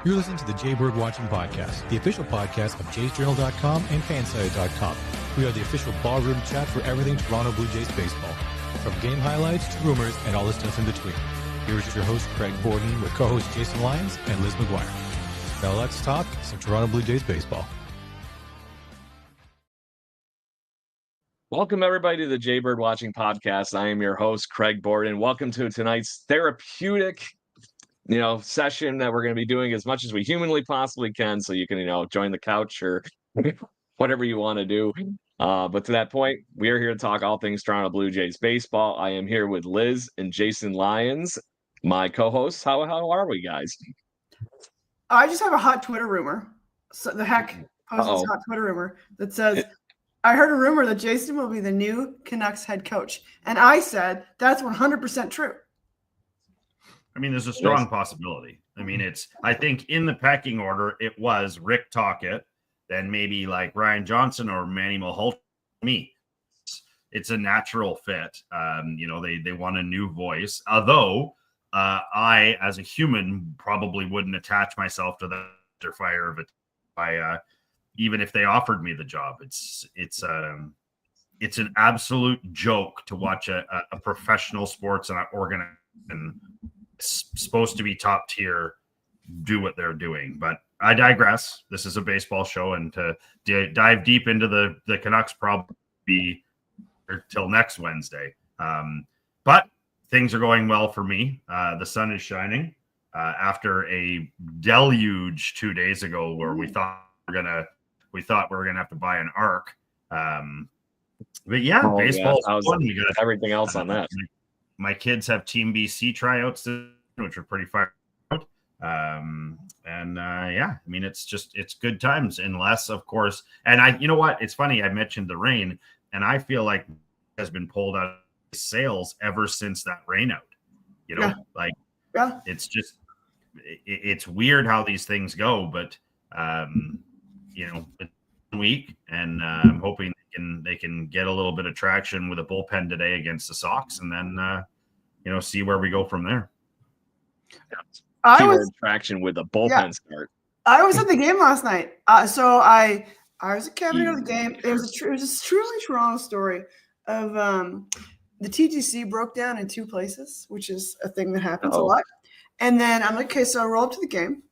You're listening to the Jaybird Watching Podcast, the official podcast of jaysjournal.com and fansite.com. We are the official ballroom chat for everything Toronto Blue Jays baseball, from game highlights to rumors and all the stuff in between. Here's your host, Craig Borden, with co-hosts Jason Lyons and Liz McGuire. Now let's talk some Toronto Blue Jays baseball. Welcome, everybody, to the Jaybird Watching Podcast. I am your host, Craig Borden. Welcome to tonight's therapeutic session that we're going to be doing as much as we humanly possibly can, so you can, join the couch or whatever you want to do. But to that point, we are here to talk all things Toronto Blue Jays baseball. I am here with Liz and Jason Lyons, my co-hosts. How are we, guys? I just have a hot Twitter rumor. So the Heck posted this hot Twitter rumor that says, I heard a rumor that Jason will be the new Canucks head coach. And I said, that's 100% true. I mean, there's a strong possibility. I mean, I think in the pecking order, it was Rick Tocchet, then maybe like Ryan Johnson or Manny Malhotra. Me, it's a natural fit. They want a new voice. Although I, as a human, probably wouldn't attach myself to the fire of it. Even if they offered me the job, it's an absolute joke to watch a professional sports organization supposed to be top tier do what they're doing. But I digress. This is a baseball show, and to dive deep into the Canucks probably be till next Wednesday. But things are going well for me. The sun is shining after a deluge 2 days ago where we thought we were gonna have to buy an ark. But yeah, baseball. You got everything else on that. My kids have Team BC tryouts, which are pretty fun. It's good times, unless, of course. And you know what? It's funny. I mentioned the rain, and I feel like it has been pulled out of sales ever since that rain out. It's just, it's weird how these things go, but it's week, and I'm hoping they can get a little bit of traction with a bullpen today against the Sox, and then see where we go from there. Traction with a bullpen start. I was at the game last night, so I was a cabinet of the game. It was a truly Toronto story of the TTC broke down in two places, which is a thing that happens a lot. And then I'm like, okay, so I roll up to the game.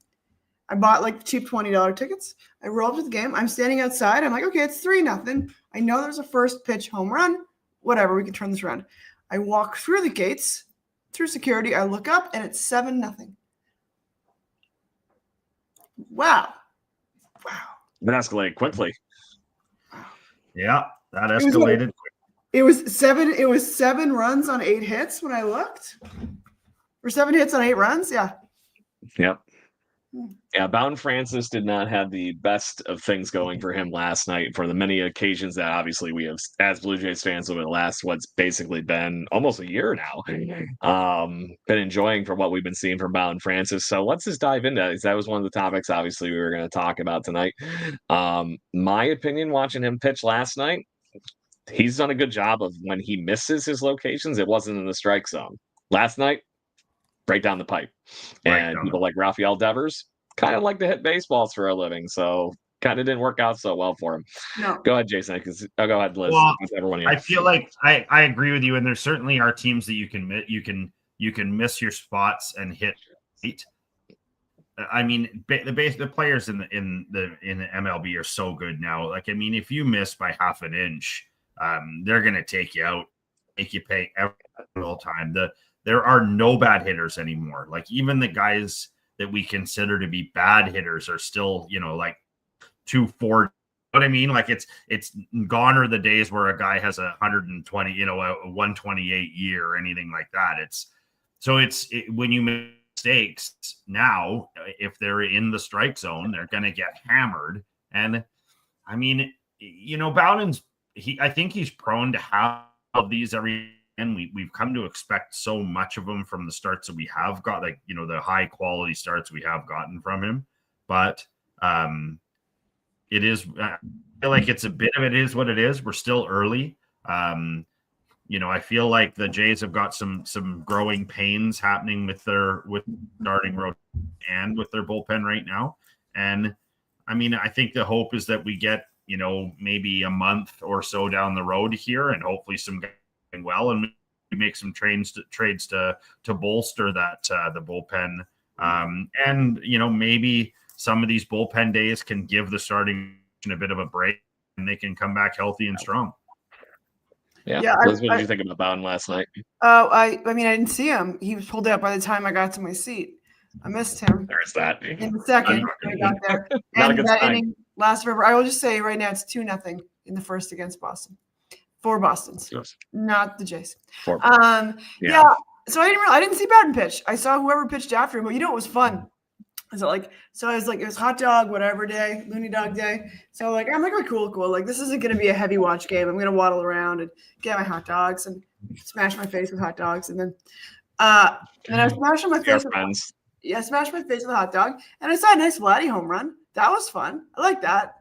I bought like cheap $20 tickets. I roll up to the game. I'm standing outside. I'm like, okay, it's 3-0. I know there's a first pitch home run. Whatever, we can turn this around. I walk through the gates, through security. I look up, and it's 7-0. Wow. It escalated quickly. Yeah, that escalated. It was 7 runs on 8 hits when I looked. Or 7 hits on 8 runs. Yeah. Yep. Yeah, Bound Francis did not have the best of things going for him last night for the many occasions that obviously we have, as Blue Jays fans, over the last what's basically been almost a year now, been enjoying for what we've been seeing from Bound Francis. So let's just dive into that. That was one of the topics, obviously, we were going to talk about tonight. My opinion, watching him pitch last night, he's done a good job of when he misses his locations, it wasn't in the strike zone. Last night, right down the pipe. And people like Rafael Devers kind of like to hit baseballs for a living, so kind of didn't work out so well for him. No. Go ahead, Jason. Go ahead, Liz. Well, I feel like I agree with you, and there certainly are teams that you can miss your spots and hit. I mean, the players in the MLB are so good now. Like, I mean, if you miss by half an inch, they're going to take you out, make you pay every time. There are no bad hitters anymore. Like, even the guys that we consider to be bad hitters are still, like 240. What I mean, like it's gone are the days where a guy has 120, a 128 year or anything like that. When you make mistakes now, if they're in the strike zone, they're going to get hammered. And I mean, Bowden's, I think he's prone to have these every. And we've come to expect so much of him from the starts that we have got, like, the high quality starts we have gotten from him. But it is, I feel like it's a bit of it is what it is. We're still early. I feel like the Jays have got some growing pains happening with starting rotation and with their bullpen right now. And I mean, I think the hope is that we get, maybe a month or so down the road here, and hopefully some guys doing well, and we make some trades to bolster that the bullpen. And maybe some of these bullpen days can give the starting a bit of a break, and they can come back healthy and strong. Yeah. Liz, what did you think about Bowden last night? I mean, I didn't see him. He was pulled out by the time I got to my seat. I missed him. There's that. In the second when I got there. Not a and good that sign. inning lasts forever. I will just say right now it's 2-0 in the first against Boston. For Boston's, not the Jays. Yeah. So I didn't see Bowden pitch. I saw whoever pitched after him, but it was fun. So it was hot dog, whatever day, loony dog day. So I'm like, oh, cool. Like, this isn't going to be a heavy watch game. I'm going to waddle around and get my hot dogs and smash my face with hot dogs. And then I smashed my face. Smashed my face with a hot dog. And I saw a nice Vladdy home run. That was fun. I like that.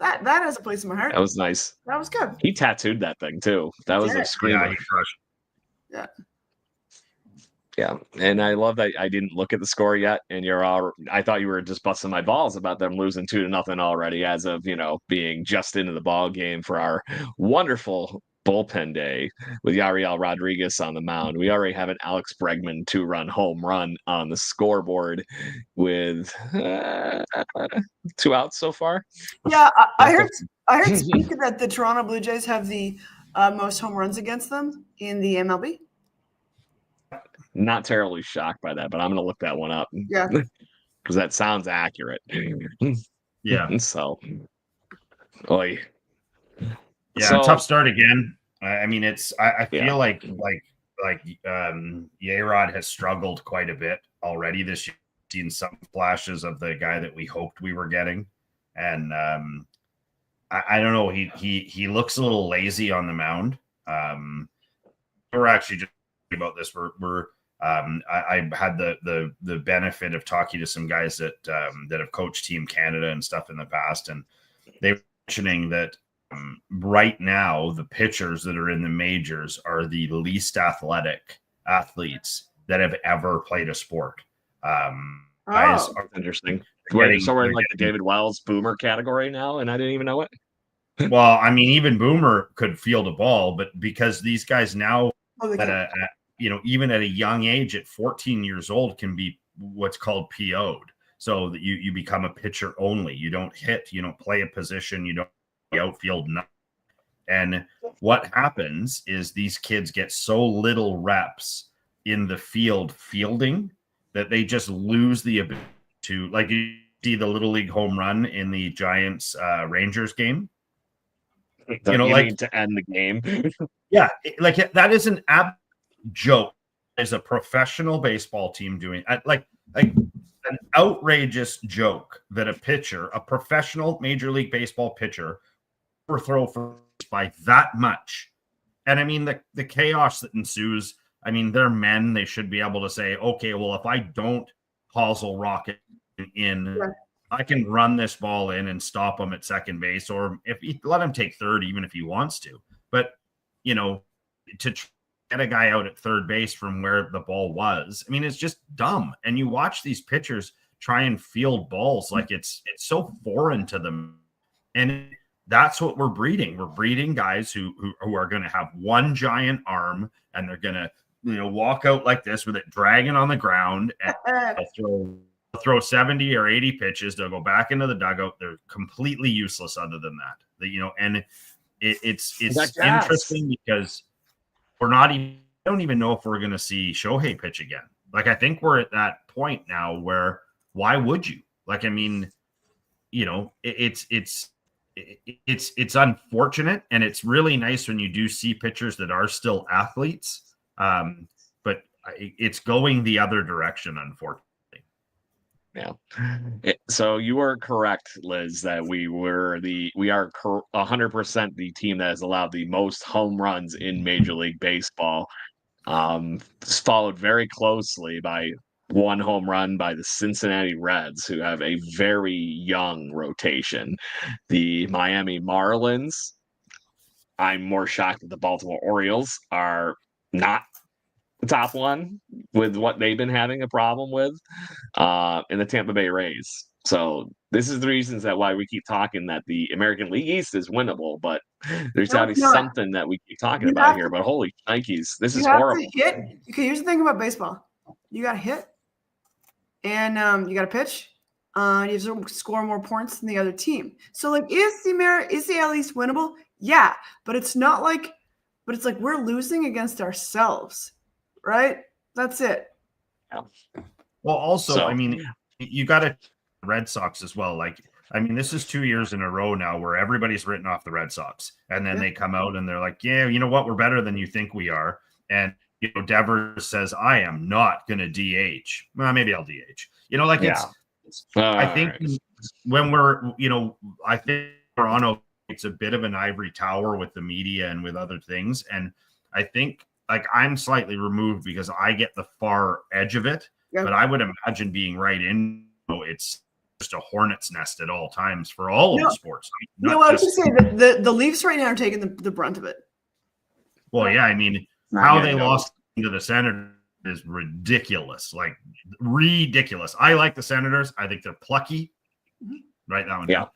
That has a place in my heart. That was nice. That was good. He tattooed that thing too. That was a screamer. Yeah, and I love that I didn't look at the score yet, and I thought you were just busting my balls about them losing 2-0 already, as of being just into the ball game for our wonderful bullpen day with Yariel Rodriguez on the mound. We already have an Alex Bregman 2-run home run on the scoreboard with 2 outs so far. Yeah, I heard speaking that the Toronto Blue Jays have the most home runs against them in the MLB. Not terribly shocked by that, but I'm going to look that one up. Yeah. Because that sounds accurate. Yeah. So, oy. Yeah, tough start again. I mean, I feel like Yarod has struggled quite a bit already this year. Seen some flashes of the guy that we hoped we were getting. And I don't know. He looks a little lazy on the mound. We're actually just about this. I had the benefit of talking to some guys that have coached Team Canada and stuff in the past, and they were mentioning that right now the pitchers that are in the majors are the least athletic athletes that have ever played a sport. Guys are interesting. So we're in like the David Wells Boomer category now, and I didn't even know it. Well, I mean, even Boomer could field a ball, but because these guys now even at a young age, at 14 years old, can be what's called PO'd. So that you become a pitcher only. You don't hit, you don't play a position, you don't outfield nothing. And what happens is these kids get so little reps in the field fielding that they just lose the ability to, like, you see the Little League home run in the Giants Rangers game. To end the game. Yeah, that is an joke. Is a professional baseball team doing like an outrageous joke that a professional Major League Baseball pitcher overthrow by that much. And I mean the chaos that ensues. I mean, they're men. They should be able to say, okay, well, if I don't hosel rocket in, I can run this ball in and stop him at second base, or if he let him take third, even if he wants to. But to get a guy out at third base from where the ball was, I mean, it's just dumb. And you watch these pitchers try and field balls like it's so foreign to them, and that's what we're breeding. We're breeding guys who are going to have one giant arm, and they're going to walk out like this with it dragging on the ground, and throw 70 or 80 pitches. They'll go back into the dugout. They're completely useless other than that. And it's interesting because I don't even know if we're going to see Shohei pitch again. Like, I think we're at that point now where why would you? Like, I mean, it's unfortunate, and it's really nice when you do see pitchers that are still athletes. But it's going the other direction, unfortunately. Yeah. So you were correct, Liz, that we are 100% the team that has allowed the most home runs in Major League Baseball. Followed very closely by one home run by the Cincinnati Reds, who have a very young rotation. The Miami Marlins, I'm more shocked that the Baltimore Orioles are not the top one with what they've been having a problem with in the Tampa Bay Rays. So this is the reasons that why we keep talking that the American League East is winnable, but there's got to be something that we keep talking about here. But holy Nikes, this is horrible. To hit. Okay, here's the thing about baseball: you got to hit, and you got to pitch. You have to score more points than the other team. So, like, is the AL East winnable? Yeah, but it's not like, but it's like we're losing against ourselves, right? That's it. Yeah. Well, also, I mean, you got to Red Sox as well. Like, I mean, this is 2 years in a row now where everybody's written off the Red Sox, and then they come out and they're like, "Yeah, you know what? We're better than you think we are." And Devers says, "I am not going to DH. Well, maybe I'll DH." Like I think when we're, I think Toronto, it's a bit of an ivory tower with the media and with other things, and I think like I'm slightly removed because I get the far edge of it, but I would imagine being right in, it's just a hornet's nest at all times for all of the sports. I was just saying that the Leafs right now are taking the brunt of it. Well, yeah, I mean, how they lost to the Senators is ridiculous, like ridiculous. I like the Senators. I think they're plucky. Right, that one. Yeah.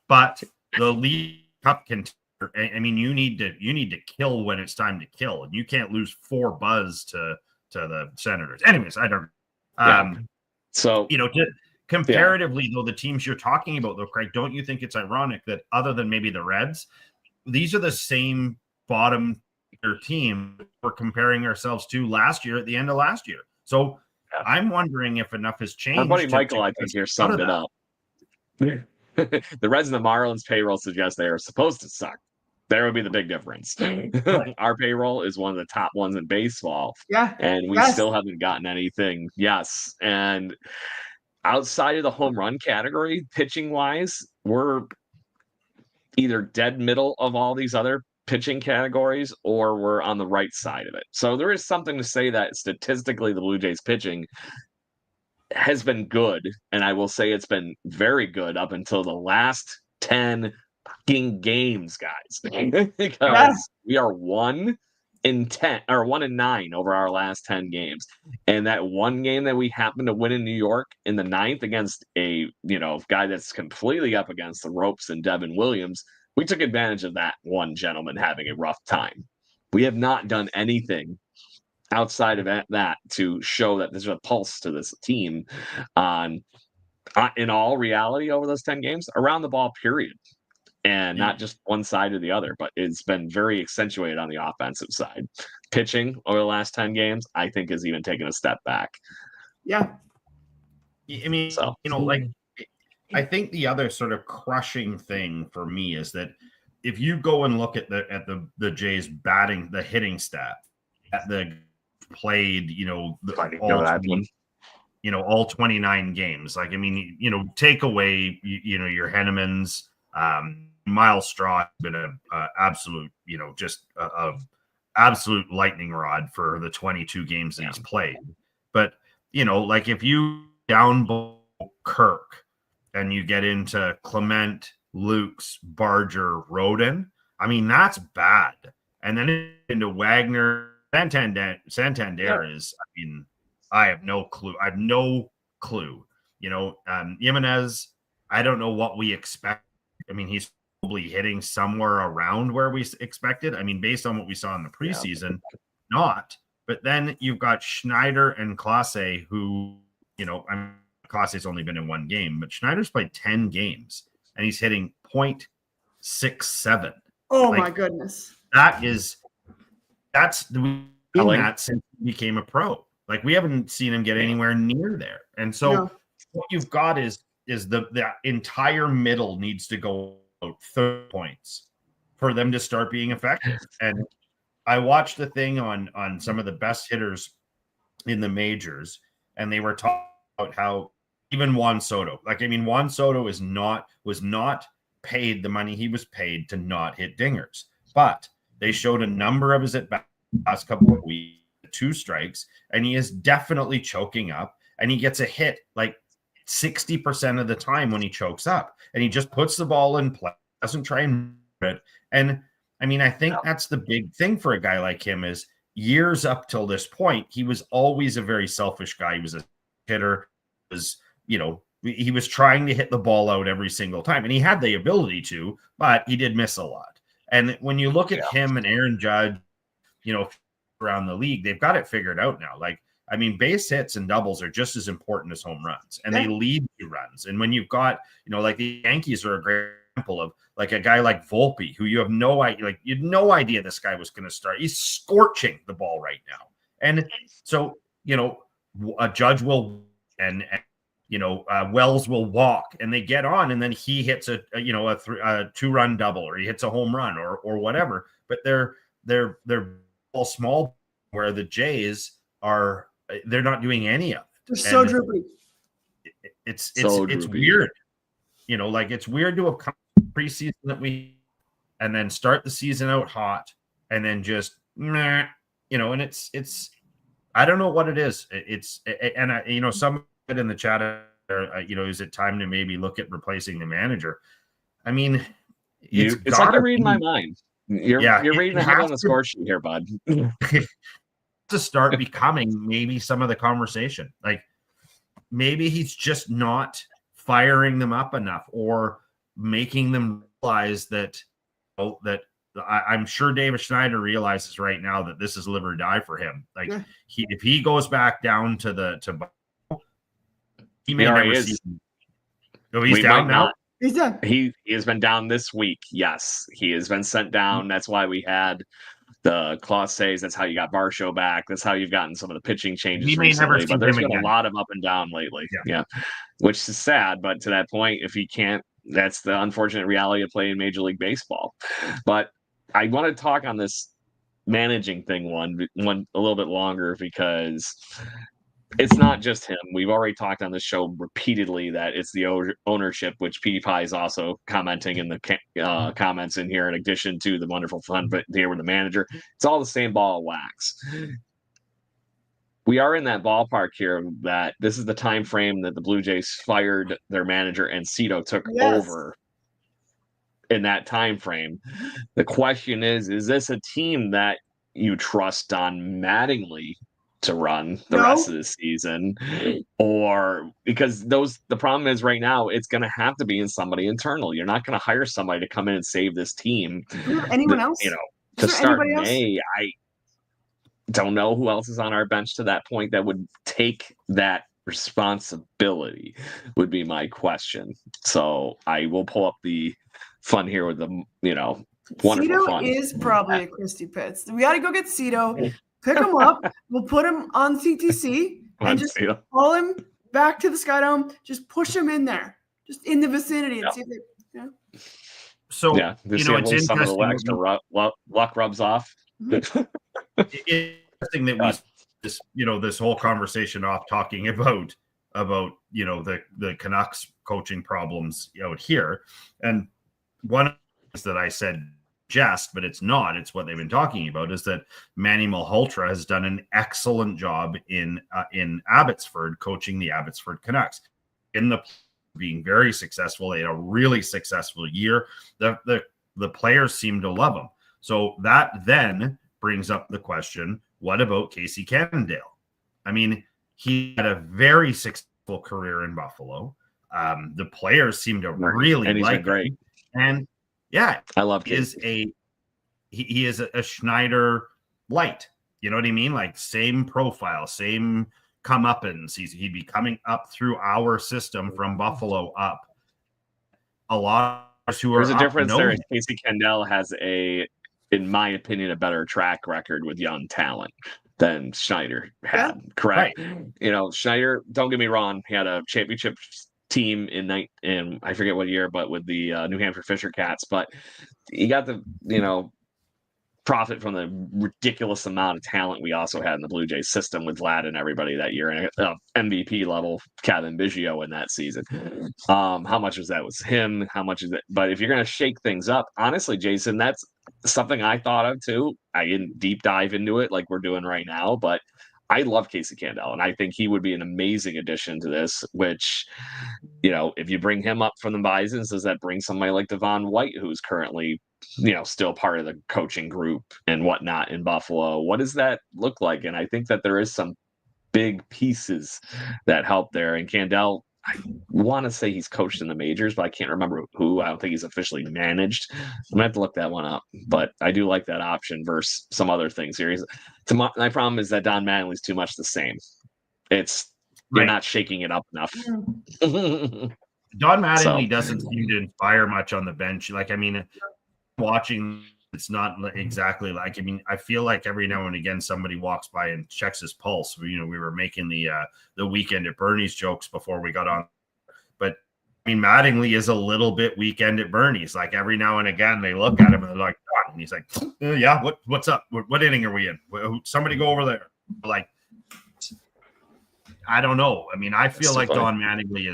But the League Cup contender, I mean, you need to kill when it's time to kill, and you can't lose 4 buzz to the Senators. Anyways, I don't. So comparatively, though, the teams you're talking about, though, Craig, don't you think it's ironic that other than maybe the Reds, these are the same bottom tier team we're comparing ourselves to last year at the end of last year? So I'm wondering if enough has changed. Our buddy Michael, I think, here summed it up. The Reds and the Marlins payroll suggests they are supposed to suck. There would be the big difference. Our payroll is one of the top ones in baseball. Yeah. And we still haven't gotten anything. Yes. And outside of the home run category, pitching wise, we're either dead middle of all these other pitching categories or we're on the right side of it. So there is something to say that statistically the Blue Jays pitching has been good, and I will say it's been very good up until the last 10 fucking games, guys. Because we are 1-10 or 1-9 over our last 10 games. And that one game that we happened to win in New York in the 9th against a guy that's completely up against the ropes and Devin Williams, we took advantage of that one gentleman having a rough time. We have not done anything outside of that to show that there's a pulse to this team in all reality over those 10 games around the ball, period. And not just one side or the other, but it's been very accentuated on the offensive side. Pitching over the last 10 games, I think, has even taken a step back. Yeah. I mean, I think the other sort of crushing thing for me is that if you go and look at the Jays batting, the hitting stat, at the played, all 29 games. Like, I mean, take away, your Hennemans, Miles Straw has been a absolute, just a absolute lightning rod for the 22 games that he's played. But, like if you down Kirk and you get into Clement, Lukes, Barger, Rodin, I mean, that's bad. And then into Wagner, Santander is, I mean, I have no clue. Jimenez, I don't know what we expect. I mean, he's probably hitting somewhere around where we expected. I mean, based on what we saw in the preseason, not. But then you've got Schneider and Clase, who, Clase's only been in one game, but Schneider's played 10 games and he's hitting .67. Oh, my goodness. That's that since he became a pro. Like, we haven't seen him get anywhere near there. And so what you've got is the entire middle needs to go out 30 points for them to start being effective. And I watched the thing on some of the best hitters in the majors, and they were talking about how even Juan Soto, Juan Soto was not paid the money he was paid to not hit dingers, but they showed a number of his at-bats last couple of weeks, 2 strikes, and he is definitely choking up, and he gets a hit like 60% of the time when he chokes up, and he just puts the ball in play, doesn't try and move it. And I mean, I think that's the big thing for a guy like him is years up till this point, he was always a very selfish guy. He was a hitter, he was trying to hit the ball out every single time, and he had the ability to, but he did miss a lot. And when you look at him and Aaron Judge, around the league, they've got it figured out now. Like, I mean, base hits and doubles are just as important as home runs, and they lead to runs. And when you've got, like the Yankees are a great example of like a guy like Volpe, who you have no idea, like you had no idea this guy was going to start. He's scorching the ball right now. And so, a Judge will, and Wells will walk, and they get on, and then he hits a 2-run double, or he hits a home run, or whatever. But they're all small, where the Jays they're not doing any of it. They're so droopy. It's weird. Like it's weird to have come preseason and then start the season out hot and then just and it's I don't know what it is. Some in the chat is it time to maybe look at replacing the manager? I mean, it's like you're reading my mind. You're reading ahead on the score sheet here, bud. To start becoming maybe some of the conversation. Like maybe he's just not firing them up enough, or making them realize that I'm sure David Schneider realizes right now that this is live or die for him. Like if he goes back down he may never see. Oh, he's down now. He's done. He has been down this week. Yes, he has been sent down. That's why we had the clause says. That's how you got Varsho back. That's how you've gotten some of the pitching changes he may recently. Never but there's been again. A lot of up and down lately. Yeah, which is sad. But to that point, if he can't, that's the unfortunate reality of playing Major League Baseball. But I want to talk on this managing thing one a little bit longer, because it's not just him. We've already talked on this show repeatedly that it's the ownership, which PewDiePie is also commenting in the comments in here, in addition to the wonderful fun here with the manager. It's all the same ball of wax. We are in that ballpark here that this is the time frame that the Blue Jays fired their manager and Cito took over in that time frame. The question is this a team that you trust Don Mattingly to run the rest of the season? Or because the problem is right now it's going to have to be in somebody internal. You're not going to hire somebody to come in and save this team. Anyone else? To start May, I don't know who else is on our bench to that point that would take that responsibility, would be my question. So I will pull up the fun here with the wonderful Cito fun. Is probably a Christy Pitts. We got to go get Cito, pick him up. We'll put him on CTC and just pull him back to the Sky Dome. Just push him in there, just in the vicinity, and see if it. So it's interesting. Some of the extra luck rubs off. Interesting that this whole conversation off talking about the Canucks coaching problems out here, and one of the things that I said jest, but it's not. It's what they've been talking about, is that Manny Malhotra has done an excellent job in Abbotsford, coaching the Abbotsford Canucks. Being very successful. They had a really successful year. The players seem to love him. So that then brings up the question, what about Casey Cannondale? I mean, he had a very successful career in Buffalo. The players seem to really like great. Him. And I love Casey. He is a Schneider light. You know what I mean? Like same profile, same comeuppance. He'd be coming up through our system from Buffalo up. A lot of who There's a difference there. Casey Cannondale has in my opinion, a better track record with young talent than Schneider had. Yeah. Correct. Right. Schneider, don't get me wrong, he had a championship team in I forget what year, but with the New Hampshire Fisher Cats. But he got the profit from the ridiculous amount of talent we also had in the Blue Jays system with Vlad and everybody that year, and MVP level Kevin Biggio in that season. How much was that was him? How much is it? But if you're going to shake things up, honestly, Jason, that's something I thought of too. I didn't deep dive into it like we're doing right now, but I love Casey Cannondale, and I think he would be an amazing addition to this, which, if you bring him up from the Bisons, does that bring somebody like Devon White, who's currently still part of the coaching group and whatnot in Buffalo. What does that look like? And I think that there is some big pieces that help there. And Candell, I want to say he's coached in the majors, but I can't remember who. I don't think he's officially managed. I'm gonna have to look that one up. But I do like that option versus some other things here. My problem is that Don Mattingly's too much the same. You're not shaking it up enough. Don Mattingly doesn't seem to inspire much on the bench. Like, I mean, watching, it's not exactly like, I mean, I feel like every now and again somebody walks by and checks his pulse. We were making the weekend at Bernie's jokes before we got on, but I mean, Mattingly is a little bit weekend at Bernie's. Like, every now and again they look at him and they're like, "God," and he's like, yeah, what's up? What inning are we in? Somebody go over there. Like, I don't know. I mean, I feel like Don Mattingly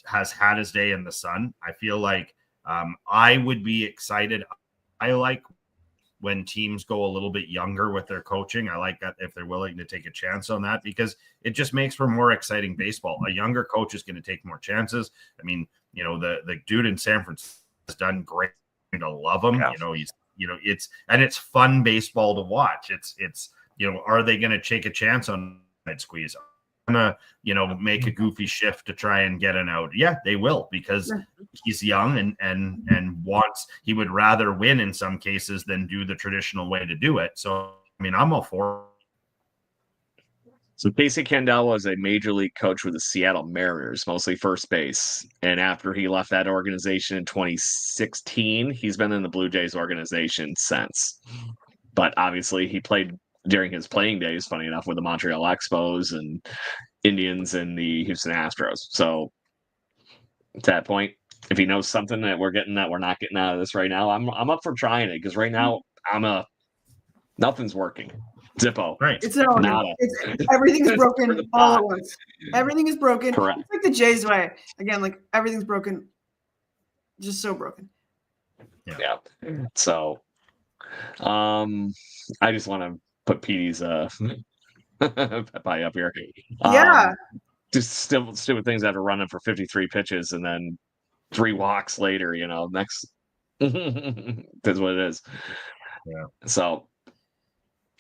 has had his day in the sun. I feel like I would be excited. I like when teams go a little bit younger with their coaching. I like that if they're willing to take a chance on that, because it just makes for more exciting baseball. A younger coach is going to take more chances. I mean, the dude in San Francisco has done great. To love him. Yeah. It's fun baseball to watch. It's are they going to take a chance on that squeeze? Gonna make a goofy shift to try and get an out. Yeah, they will, because he's young and he would rather win in some cases than do the traditional way to do it. So I mean, I'm all for it. So Casey Candell was a major league coach with the Seattle Mariners, mostly first base. And after he left that organization in 2016, he's been in the Blue Jays organization since. But obviously he played during his playing days, funny enough, with the Montreal Expos and Indians and the Houston Astros. So at that point, if he knows something that we're not getting out of this right now, I'm up for trying it, because right now nothing's working. Zippo. Right. Everything is broken all at once. Everything is broken. Correct. It's like the Jays way. Again, like, everything's broken. Just so broken. Yeah. So I just want to put Petey's pie up here. Yeah. Just stupid things after running for 53 pitches and then 3 walks later, next that's what it is. Yeah. So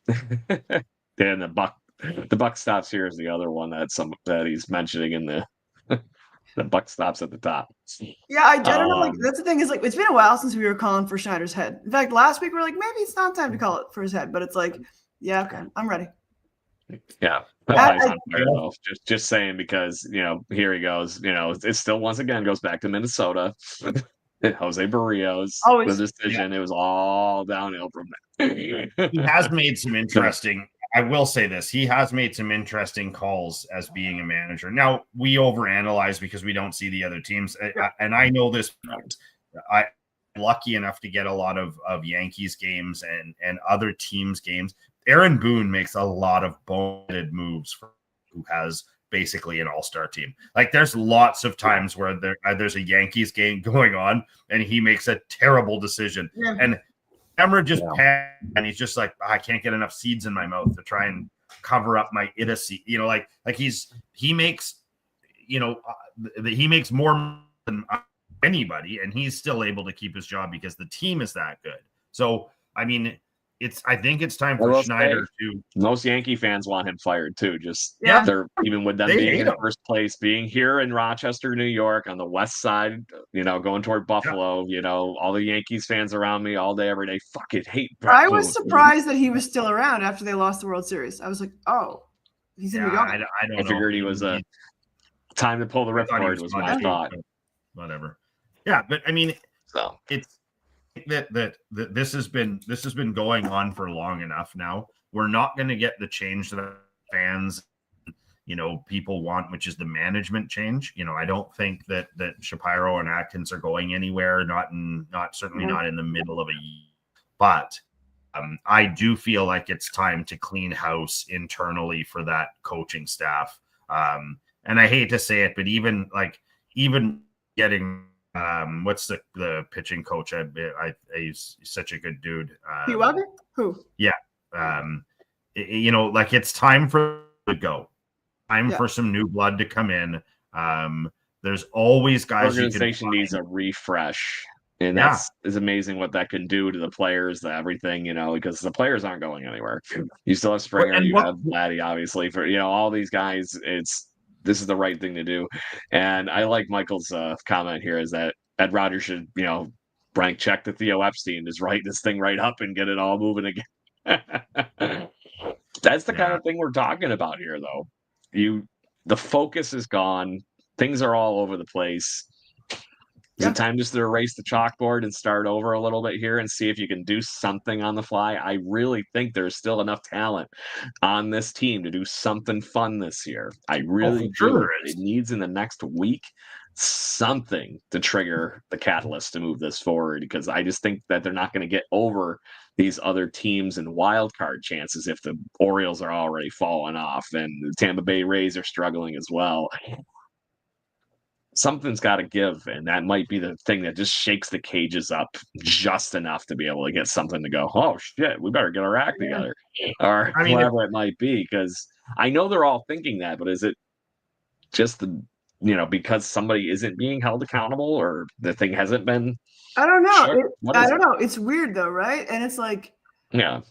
and the buck stops here is the other one that he's mentioning in the buck stops at the top. Yeah, I don't know. Like, that's the thing, is like, it's been a while since we were calling for Schneider's head. In fact, last week we were like, maybe it's not time to call it for his head, but it's like, yeah, okay, I'm ready. Yeah, on fire, though. Just saying, because here he goes. It still once again goes back to Minnesota. Jose Barrios, the decision. Yeah. It was all downhill from there. He has made some interesting. I will say this: he has made some interesting calls as being a manager. Now, we overanalyze because we don't see the other teams, and I know this. I'm lucky enough to get a lot of Yankees games and other teams' games. Aaron Boone makes a lot of boneheaded moves for who has basically an all-star team. Like, there's lots of times where there's a Yankees game going on and he makes a terrible decision. Yeah. And camera just panics, and he's just like, I can't get enough seeds in my mouth to try and cover up my idiocy. Like he makes more than anybody, and he's still able to keep his job because the team is that good. So, I mean, I think it's time for Schneider to. Most Yankee fans want him fired too. They're even with them being in first place, being here in Rochester, New York, on the west side, going toward Buffalo. Yeah. All the Yankees fans around me all day, every day. Fucking hate Brett I was surprised that he was still around after they lost the World Series. I was like, oh, he's gonna be gone. I don't know. I figured he was time to pull the ripcord. Was my thought. Whatever. Yeah, but I mean, it's. That this has been going on for long enough now. We're not going to get the change that fans, people want, which is the management change. I don't think that Shapiro and Atkins are going anywhere. Certainly not in the middle of a year. But I do feel like it's time to clean house internally for that coaching staff. And I hate to say it, but even getting. What's the pitching coach? He's such a good dude. Pete Walker? Who? Yeah. It's time for to go. For some new blood to come in. There's always guys. Organization needs a refresh. And that's is amazing what that can do to the players, everything, because the players aren't going anywhere. You still have Springer, you have Vladdy, obviously, for all these guys. This is the right thing to do. And I like Michael's comment here is that Ed Rodgers should, blank check to Theo Epstein, just write this thing right up and get it all moving again. That's the kind of thing we're talking about here, though. The focus is gone. Things are all over the place. Is it time just to erase the chalkboard and start over a little bit here and see if you can do something on the fly? I really think there's still enough talent on this team to do something fun this year. I really do. It needs in the next week something to trigger the catalyst to move this forward, because I just think that they're not going to get over these other teams and wild card chances if the Orioles are already falling off and the Tampa Bay Rays are struggling as well. Something's got to give, and that might be the thing that just shakes the cages up just enough to be able to get something to go, oh shit, we better get our act together, or whatever it might be. Because I know they're all thinking that, but is it just because somebody isn't being held accountable, or the thing hasn't been? I don't know. I don't know. It's weird though, right? And it's like, yeah,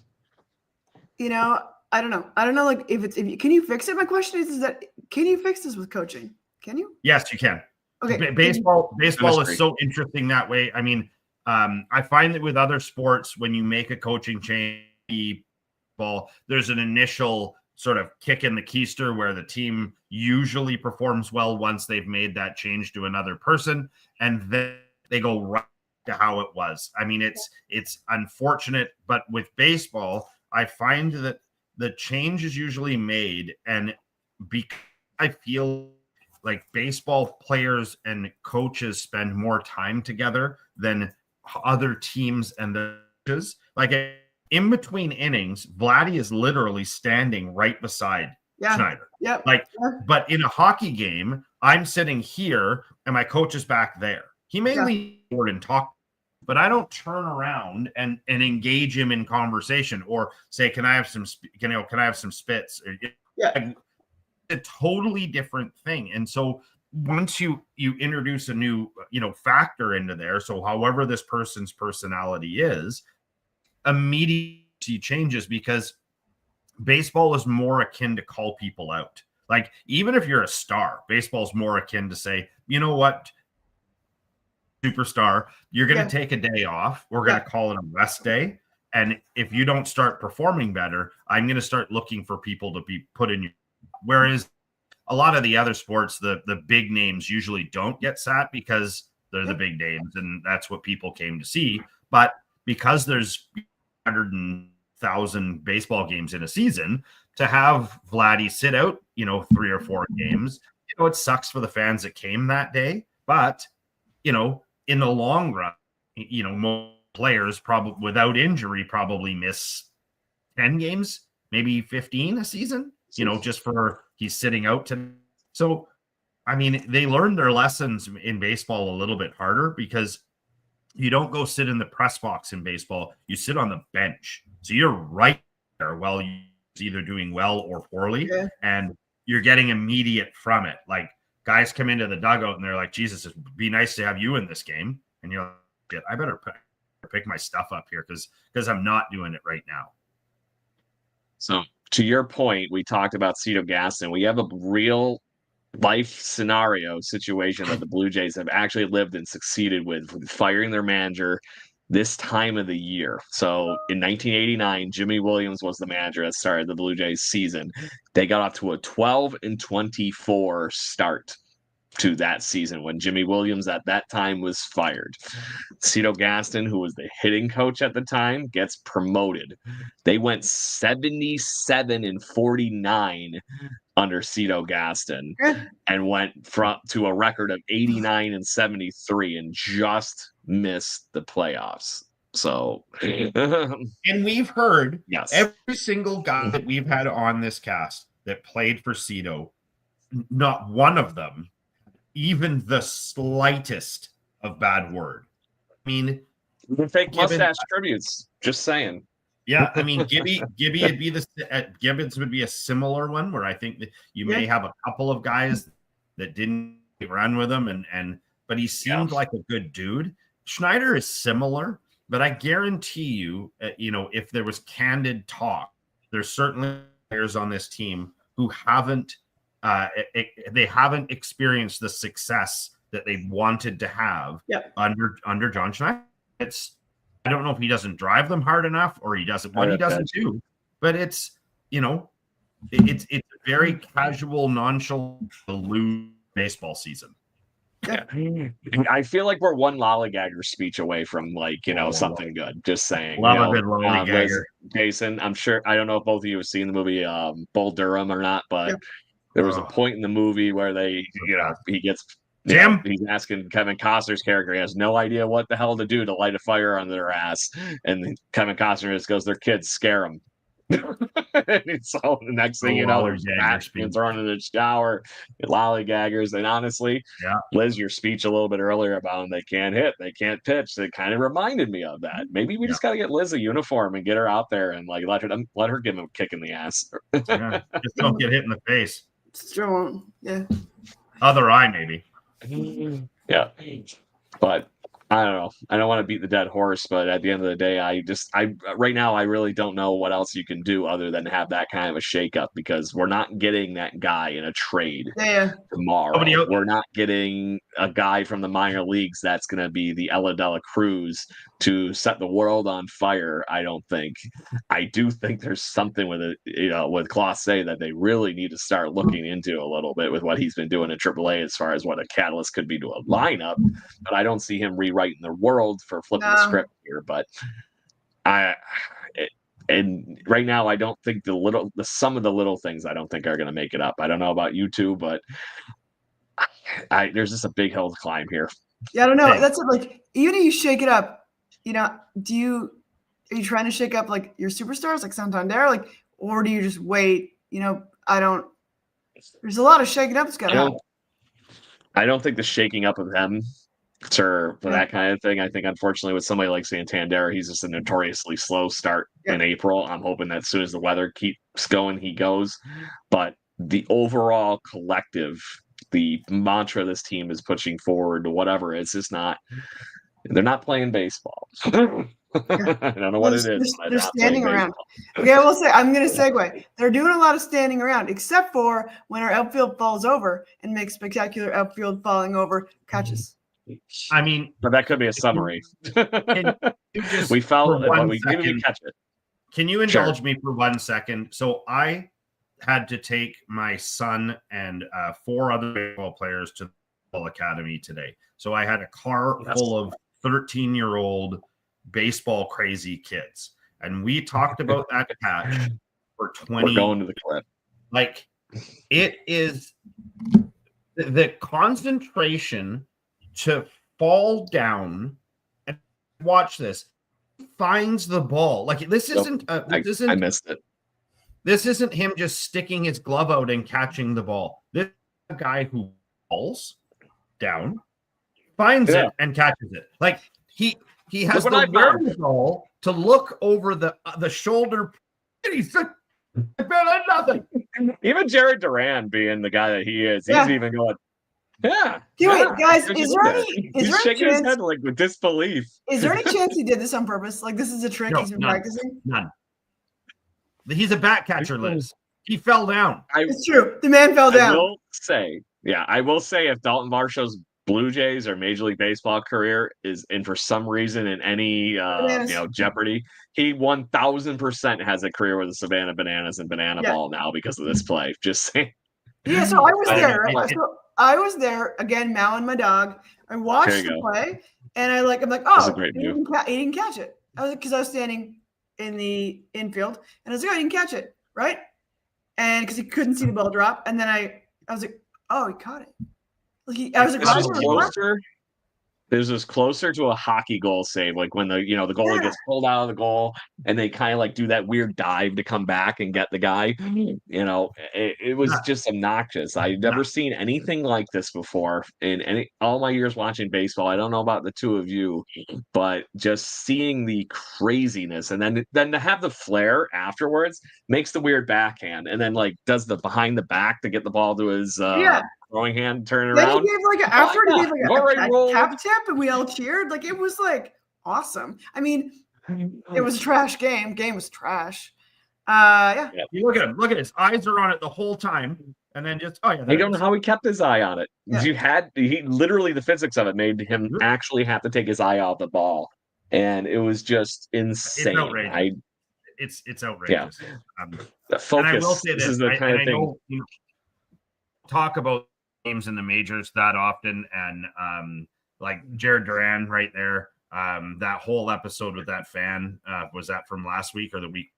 I don't know. I don't know. Like, can you fix it? My question is that can you fix this with coaching? Can you? Yes, you can. Okay. Baseball is so interesting that way. I mean, I find that with other sports, when you make a coaching change, there's an initial sort of kick in the keister where the team usually performs well once they've made that change to another person, and then they go right to how it was. I mean, it's unfortunate, but with baseball, I find that the change is usually made, and because I feel like baseball players and coaches spend more time together than other teams and the coaches. Like in between innings, Vladdy is literally standing right beside Schneider. Yeah. But in a hockey game, I'm sitting here and my coach is back there. He may lean forward and talk, but I don't turn around and engage him in conversation or say, "Can I have some? Can I have some spits?" Yeah. A totally different thing. And so once you introduce a new factor into there, so however this person's personality is, immediately changes, because baseball is more akin to call people out. Like, even if you're a star, baseball's more akin to say, you know what, superstar, you're going to take a day off. We're going to call it a rest day. And if you don't start performing better, I'm going to start looking for people to be put in your. Whereas a lot of the other sports, the big names usually don't get sat because they're the big names, and that's what people came to see. But because there's 100,000 baseball games in a season, to have Vladdy sit out, 3 or 4 games, it sucks for the fans that came that day. But, in the long run, most players probably without injury probably miss 10 games, maybe 15 a season. Just for he's sitting out to. So, I mean, they learned their lessons in baseball a little bit harder, because you don't go sit in the press box in baseball. You sit on the bench. So you're right there while you're either doing well or poorly, and you're getting immediate from it. Like, guys come into the dugout and they're like, Jesus, it'd be nice to have you in this game. And you're like, I better pick my stuff up here because I'm not doing it right now. So, to your point, we talked about Cito Gaston. We have a real life scenario situation that the Blue Jays have actually lived and succeeded with firing their manager this time of the year. So in 1989, Jimmy Williams was the manager that started the Blue Jays season. They got off to a 12-24 start to that season when Jimmy Williams at that time was fired. Cito Gaston, who was the hitting coach at the time, gets promoted. They went 77-49 under Cito Gaston and went to a record of 89-73 and just missed the playoffs. So, and we've heard every single guy that we've had on this cast that played for Cito, not one of them even the slightest of bad word. I mean, the fake mustache tributes. Just saying. Yeah, I mean, Gibby would be Gibbons would be a similar one where I think that you may have a couple of guys that didn't run with him, but he seemed like a good dude. Schneider is similar, but I guarantee you, if there was candid talk, there's certainly players on this team who haven't experienced the success that they wanted to have under John Schneider. I don't know if he doesn't drive them hard enough or he doesn't do, but it's a very casual, nonchalant baseball season. Yeah. I feel like we're one lollygagger speech away from something good. Just saying. Love a good lollygagger. Jason, I'm sure, I don't know if both of you have seen the movie Bull Durham or not, but there was a point in the movie where he gets Jim. He's asking Kevin Costner's character. He has no idea what the hell to do to light a fire under their ass, and Kevin Costner just goes, "Their kids, scare them." And so the next thing you know, there's being thrown in the shower, lollygaggers. And honestly, Liz, your speech a little bit earlier about them, they can't hit, they can't pitch. It kind of reminded me of that. Maybe we just got to get Liz a uniform and get her out there and let her give him a kick in the ass. Just don't get hit in the face. Strong, Other eye, maybe. Yeah, but I don't know. I don't want to beat the dead horse, but at the end of the day, right now I really don't know what else you can do other than have that kind of a shakeup, because we're not getting that guy in a trade tomorrow. We're not getting a guy from the minor leagues that's going to be the Ella Dela Cruz to set the world on fire. I don't think. I do think there's something with it, with Clase that they really need to start looking into a little bit with what he's been doing in AAA as far as what a catalyst could be to a lineup. But I don't see him rewriting the world for flipping the script here. But and right now I don't think some of the little things I don't think are going to make it up. I don't know about you two, but there's just a big hill to climb here. Yeah, I don't know. That's like, even if you shake it up, are you trying to shake up like your superstars like Santander, or do you just wait? There's a lot of shaking up that's got to happen. I don't think the shaking up of them for that kind of thing. I think, unfortunately, with somebody like Santander, he's just a notoriously slow start in April. I'm hoping that as soon as the weather keeps going, he goes. But the overall collective, the mantra this team is pushing forward to whatever, it's just not. They're not playing baseball. I don't know what it is. They're standing around. Okay, I will say, I'm going to segue. They're doing a lot of standing around, except for when our outfield falls over and makes spectacular outfield falling over catches. I mean, but that could be a summary. We felt that we didn't even catch it. Can you indulge me for 1 second? So I had to take my son and 4 other baseball players to the baseball academy today. So I had a car full of 13-year-old baseball crazy kids, and we talked about that catch for 20. We're going to the clip. Like, it is the concentration to fall down and watch this. Finds the ball. Like, this isn't. I missed it. This isn't him just sticking his glove out and catching the ball. This is a guy who falls down, finds it, and catches it. Like, he has the wherewithal to look over the shoulder. He's like, I bet on nothing. Even Jared Duran, being the guy that he is, he's even going, wait, guys, is there any shaking chance, his head like with disbelief? Is there any chance he did this on purpose? Like, this is a trick he's been practicing? None. He's a bat catcher, Liz. He fell down. It's true. The man fell down. I will say if Dalton Varsho's Blue Jays or Major League Baseball career is in for some reason in any jeopardy, he 1000% has a career with the Savannah Bananas and Banana Ball now because of this play. Just saying. Yeah, so I was there. Right? So I was there again, mowing my dog. I watched the play, and I'm like, oh, he didn't catch it. Because I was standing in the infield, and I was like, oh, he didn't catch it, right? And because he couldn't see the ball drop, and then I was like, oh, he caught it. This was closer to a hockey goal save, like when the goalie gets pulled out of the goal and they kind of like do that weird dive to come back and get the guy. It was just obnoxious. I've never seen anything like this before in all my years watching baseball. I don't know about the two of you, but just seeing the craziness and then to have the flair afterwards makes the weird backhand and then like does the behind the back to get the ball to his throwing hand turn Then around. he gave after he gave Already a rolled. cap tip, and we all cheered. Like it was awesome. I mean, it was a trash game. Game was trash. Yeah. You look at him. Look at his eyes are on it the whole time, and then just I don't know how he kept his eye on it. Yeah. He literally, the physics of it made him actually have to take his eye off the ball, and it was just insane. It's outrageous. It's outrageous. The focus. And I will say this is the kind of thing. Know, talk about games in the majors that often, and like Jared Duran right there. That whole episode with that fan, was that from last week or the week?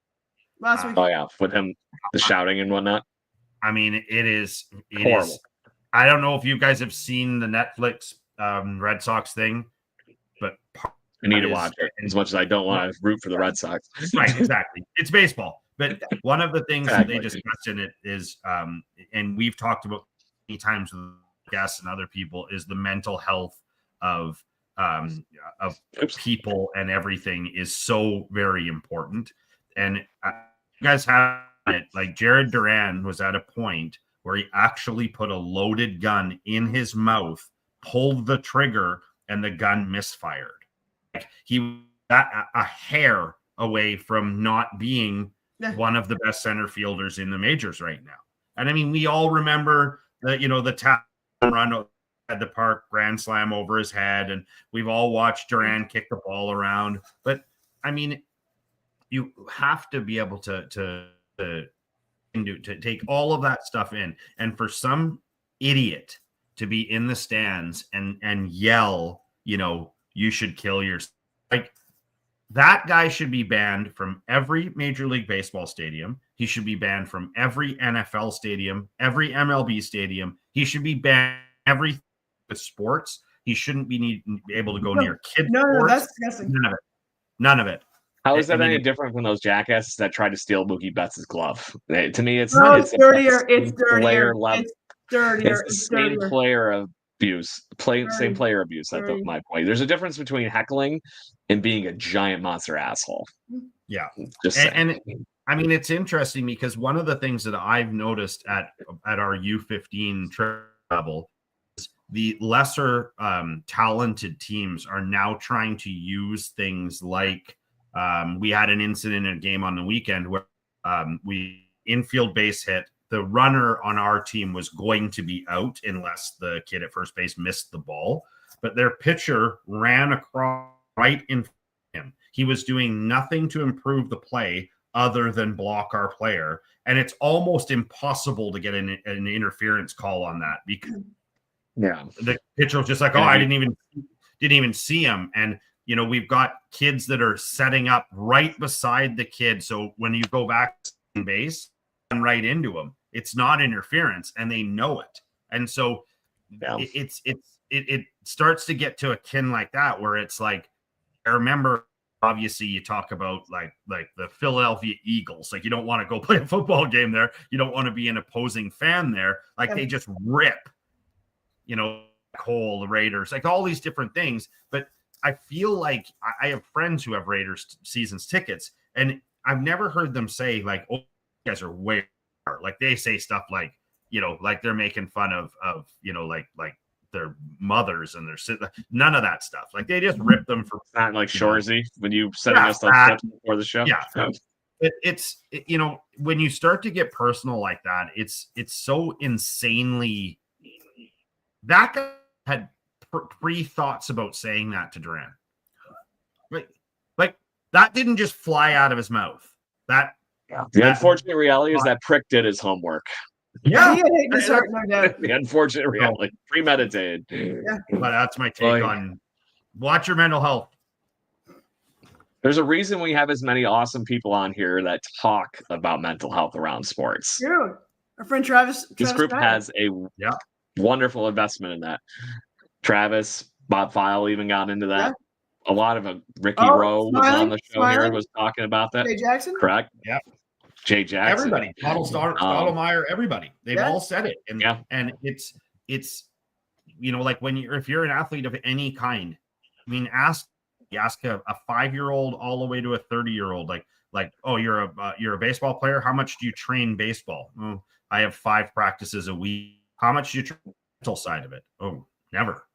Last week. Oh yeah, with him, the shouting and whatnot. I mean, it is horrible. I don't know if you guys have seen the Netflix Red Sox thing, but I need to watch it as much as I don't want to root for the Red Sox. Right, exactly. It's baseball. But one of the things that they discussed in it is, and we've talked about many times with guests and other people, is the mental health of people and everything is so very important. And you guys have it, like Jared Duran was at a point where he actually put a loaded gun in his mouth, pulled the trigger, and the gun misfired. Like he got a hair away from not being one of the best center fielders in the majors right now. And I mean, we all remember the tap run at the park, grand slam over his head, and we've all watched Duran kick the ball around. But I mean, you have to be able to take all of that stuff in, and for some idiot to be in the stands and yell, you should kill yourself. Like, that guy should be banned from every Major League Baseball stadium. He should be banned from every NFL stadium, every MLB stadium. He should be banned every sports. He shouldn't be able to go near kids. No, that's disgusting. None of it. How is that any different from those jackasses that tried to steal Mookie Betts' glove? To me, it's dirtier. It's dirtier. It's dirtier. It's the same player abuse. Same player abuse. That's my point. There's a difference between heckling and being a giant monster asshole. Yeah, and I mean, it's interesting because one of the things that I've noticed at our U15 level is the lesser talented teams are now trying to use things like. We had an incident in a game on the weekend where we infield base hit. The runner on our team was going to be out unless the kid at first base missed the ball. But their pitcher ran across right in front of him. He was doing nothing to improve the play other than block our player. And it's almost impossible to get an interference call on that because the pitcher was just like, I didn't even see him. And we've got kids that are setting up right beside the kid. So when you go back to base and right into them, it's not interference and they know it. And so it starts to get to a kin like that, where it's like, I remember, obviously you talk about like the Philadelphia Eagles, like you don't want to go play a football game there. You don't want to be an opposing fan there. Like they just rip, Cole, the Raiders, like all these different things. But I feel like I have friends who have Raiders seasons tickets, and I've never heard them say like, "Oh, you guys are way," like they say stuff like, like they're making fun of like their mothers and their none of that stuff. Like they just rip them for not like Shorzy when you sending us those clips before the show. Yeah, it's when you start to get personal like that, it's so insanely. That guy had pre-thoughts about saying that to Duran. Like that didn't just fly out of his mouth. The unfortunate reality is that prick did his homework. Yeah, he had hate in his heart, no doubt. The unfortunate reality, premeditated. Yeah, but that's my take on watch your mental health. There's a reason we have as many awesome people on here that talk about mental health around sports. True. Our friend Travis. This group has a wonderful investment in that. Travis, Bob File even got into that. A lot of Ricky Rowe was on the show here and was talking about that. Jay Jackson? Correct. Yeah. Jay Jackson. Everybody. Stottlemyre, everybody. They've all said it. And it's like if you're an athlete of any kind, I mean, ask a 5-year-old all the way to a 30-year-old, like, oh, you're a baseball player. How much do you train baseball? Oh, I have 5 practices a week. How much do you try the mental side of it? Oh, never.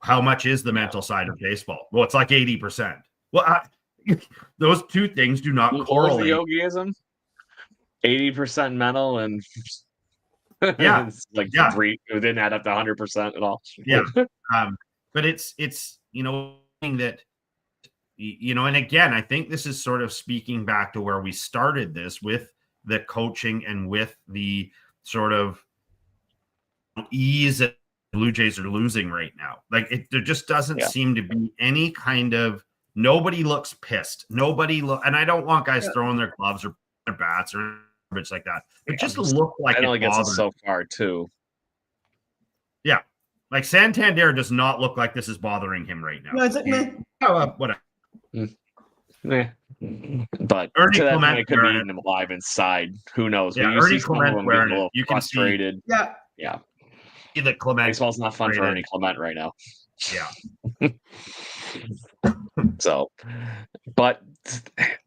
How much is the mental side of baseball? Well, it's like 80%. Well, those two things do not correlate. Yogiism? 80% mental and Yeah, it's like yeah. It didn't add up to 100% at all. Yeah. But it's that, and again, I think this is sort of speaking back to where we started this with the coaching and with the sort of ease that Blue Jays are losing right now. Like there just doesn't seem to be any kind of, nobody looks pissed. And I don't want guys throwing their gloves or their bats or garbage like that. It just looked like it only gets us so far too. Yeah. Like Santander does not look like this is bothering him right now. No, it's like, man. Whatever. But Ernie to that Clement point, it could be eating them alive inside. Who knows? Yeah, you Ernie see some of Clement them wearing getting a little it. frustrated. Yeah. See the Clement. Baseball's not fun for Ernie Clement right now. Yeah. So, but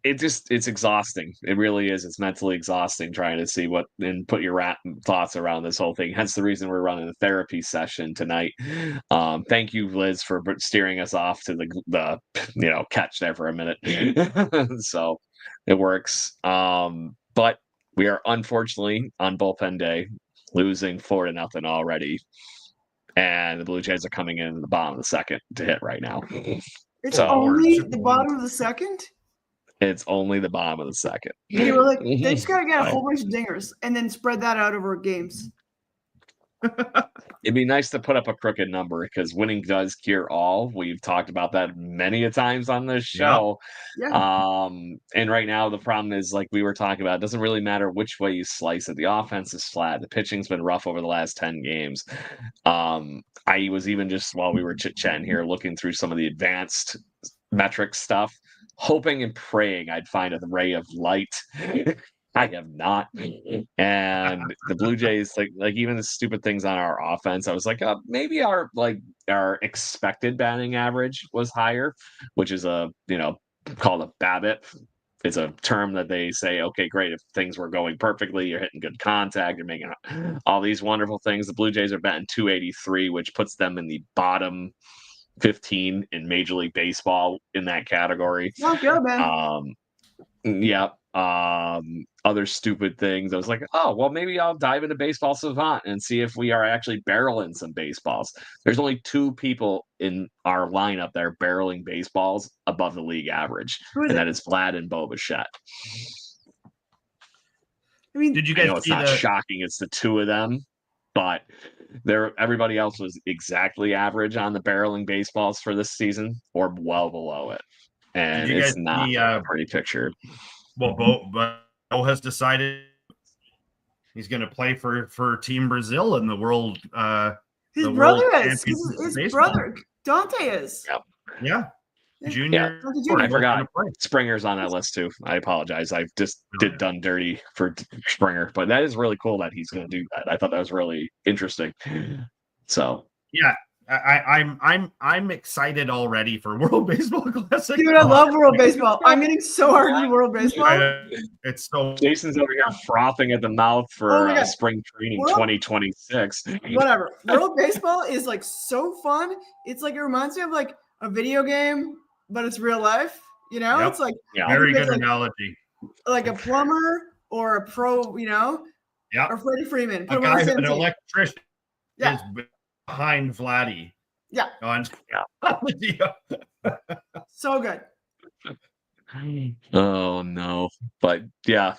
it's exhausting. It really is. It's mentally exhausting trying to see what and put your thoughts around this whole thing. Hence the reason we're running a therapy session tonight. Thank you, Liz, for steering us off to the catch there for a minute. So it works. But we are unfortunately on bullpen day, losing 4-0 already. And the Blue Jays are coming in the bottom of the second to hit right now. It's only the bottom of the second? It's only the bottom of the second. They were like, they just got to get a whole bunch of dingers and then spread that out over games. It'd be nice to put up a crooked number because winning does cure all. We've talked about that many a times on this show. Yep. Yeah. And right now the problem is, like we were talking about, it doesn't really matter which way you slice it. The offense is flat. The pitching's been rough over the last 10 games. I was even just while we were chit-chatting here looking through some of the advanced metrics stuff, hoping and praying I'd find a ray of light. I have not. And the Blue Jays, like even the stupid things on our offense, I was like, maybe our expected batting average was higher, which is called a BABIP. It's a term that they say, okay, great, if things were going perfectly, you're hitting good contact, you're making all these wonderful things. The Blue Jays are batting 283, which puts them in the bottom 15 in Major League Baseball in that category. Not good, man. Other stupid things. I was like, oh, well, maybe I'll dive into Baseball Savant and see if we are actually barreling some baseballs. There's only 2 people in our lineup that are barreling baseballs above the league average, and that is Vlad and Bo Bichette. I mean, did you guys it's see not shocking it's the 2 of them, but everybody else was exactly average on the barreling baseballs for this season or well below it. And it's not a pretty picture. Well, Bo has decided he's going to play for Team Brazil in the world. His brother is. His brother Dante is. Yep. Yeah. Junior. Yeah. I forgot. Springer's on that list too. I apologize. I just done dirty for Springer, but that is really cool that he's going to do that. I thought that was really interesting. So yeah. I'm excited already for World Baseball Classic. Dude, I love World Baseball. I'm getting so hard into World Baseball. It's so Jason's over here frothing at the mouth for spring training 2026. Whatever. World Baseball is like so fun. It's like it reminds me of like a video game, but it's real life. Yep. It's like very good analogy. Like a plumber or a pro, or Freddie Freeman. A guy, an electrician is behind Vladdy. Yeah. So good. Oh no. But yeah.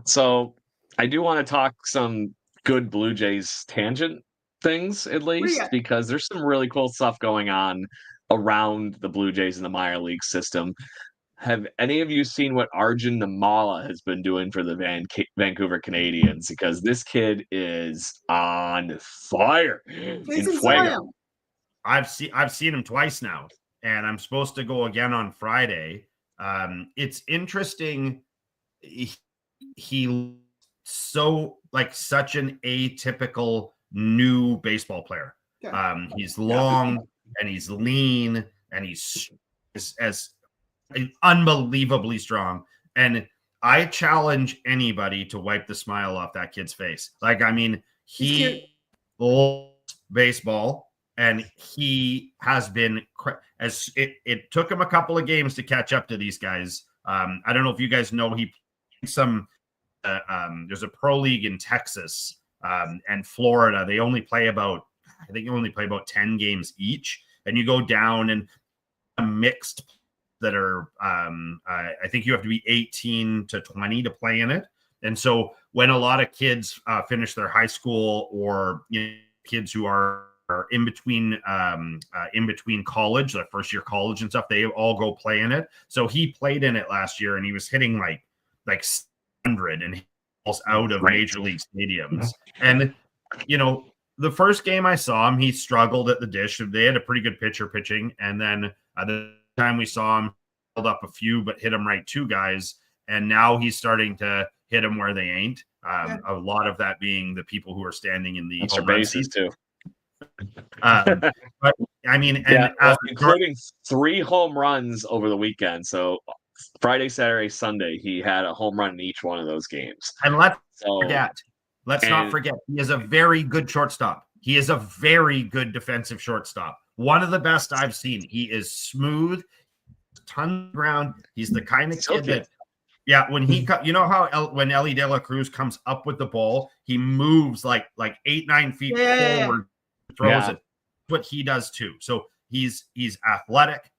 So I do want to talk some good Blue Jays tangent things at least, because there's some really cool stuff going on around the Blue Jays in the minor league system. Have any of you seen what Arjun Namala has been doing for the Vancouver Canadians? Because this kid is on fire. I've seen him twice now, and I'm supposed to go again on Friday. It's interesting. He so like such an atypical new baseball player. He's long and he's lean and he's as unbelievably strong. And I challenge anybody to wipe the smile off that kid's face. Like, I mean, he baseball, and he has been as it took him a couple of games to catch up to these guys. I don't know if you guys know, he some there's a pro league in Texas and Florida. They only play about, I think you only play about 10 games each, and you go down and mixed that are I think you have to be 18 to 20 to play in it. And so when a lot of kids finish their high school, or kids who are in between college, like first year college and stuff, they all go play in it. So he played in it last year, and he was hitting like 100 and out of major league stadiums. And the first game I saw him, he struggled at the dish. They had a pretty good pitcher pitching, and then the time we saw him, held up a few but hit him right 2 guys, and now he's starting to hit them where they ain't. A lot of that being the people who are standing in the extra bases too. But I mean, and including 3 home runs over the weekend. So Friday, Saturday, Sunday, he had a home run in each one of those games. And let's not forget, he is a very good shortstop. He is a very good defensive shortstop. One of the best I've seen. He is smooth, ton of ground. He's the kind of kid that, when he cut, how when Ellie De La Cruz comes up with the ball, he moves like 8-9 feet forward, throws it. What he does too. So he's athletic.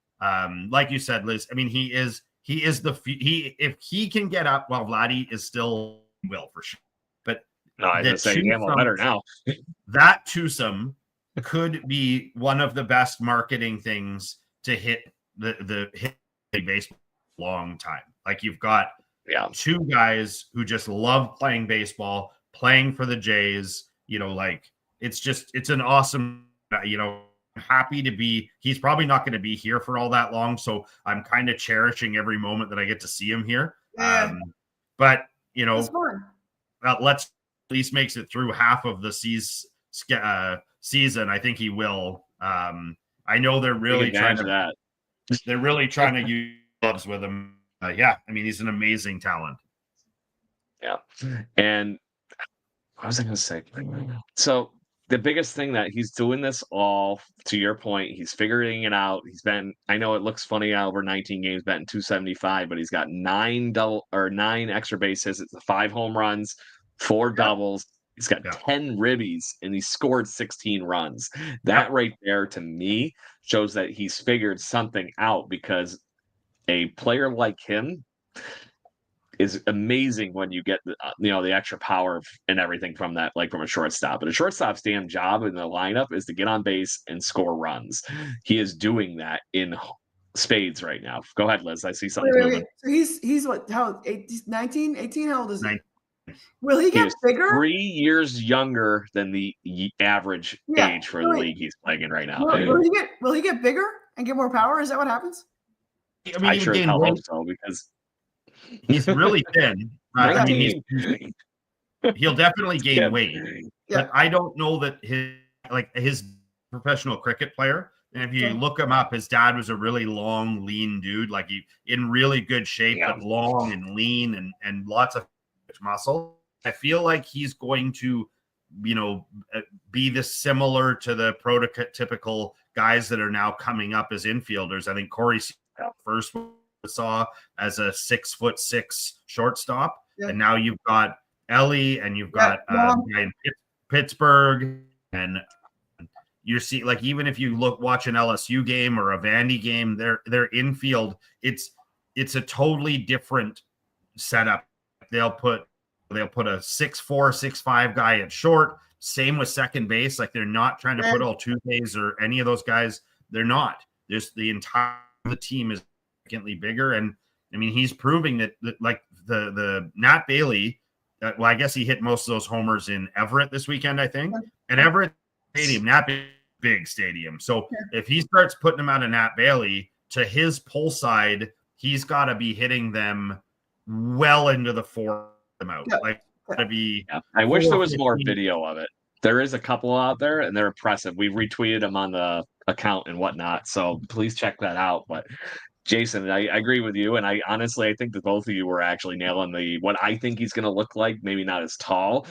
Like you said, Liz. I mean, he is if he can get up while Vladdy is still will for sure. But no, I was saying better now. That twosome could be one of the best marketing things to hit the hit baseball long time. Like, you've got 2 guys who just love playing baseball, playing for the Jays. It's an awesome, happy to be. He's probably not going to be here for all that long, so I'm kind of cherishing every moment that I get to see him here. But let's at least makes it through half of the season. I think he will. I know they're really trying to They're really trying to use gloves with him. I mean, he's an amazing talent. Yeah, and what was I going to say? So the biggest thing that he's doing this all, to your point, he's figuring it out. I know it looks funny over 19 games, batting 275, but he's got 9 extra base hits, 5 home runs, 4 doubles. He's got 10 ribbies, and he scored 16 runs. That right there, to me, shows that he's figured something out, because a player like him is amazing when you get the extra power and everything from that, like from a shortstop. But a shortstop's damn job in the lineup is to get on base and score runs. He is doing that in spades right now. Go ahead, Liz. I see something moving. So he's what? How? 19, 18? How old is he? Will he get bigger? 3 years younger than the average age for the league he's playing in right now. Will he get bigger and get more power? Is that what happens? I mean, I sure hope so, because he's really thin. I mean, he'll definitely gain weight. But I don't know that his professional cricket player. And if you look him up, his dad was a really long, lean dude, like he in really good shape, but long and lean and lots of muscle. I feel like he's going to, be this similar to the prototypical guys that are now coming up as infielders. I think Corey first saw as a 6'6" shortstop, and now you've got Ellie, and you've got in Pittsburgh, and you see, like, even if you watch an LSU game or a Vandy game, their infield, it's a totally different setup. They'll put a 6'4", 6'5" guy at short. Same with second base. Like, they're not trying to put Altuve's or any of those guys. They're not. There's the entire team is significantly bigger, and I mean, he's proving that like the Nat Bailey. Well, I guess he hit most of those homers in Everett this weekend, I think. And Everett Stadium, Nat Bailey, big stadium. So if he starts putting them out of Nat Bailey to his pull side, he's got to be hitting them well into the 4 out. Like, gotta be. I wish there was more video of it. There is a couple out there, and they're impressive. We've retweeted them on the account and whatnot, so please check that out. But Jason, I agree with you, and I honestly think that both of you were actually nailing what I think he's going to look like. Maybe not as tall.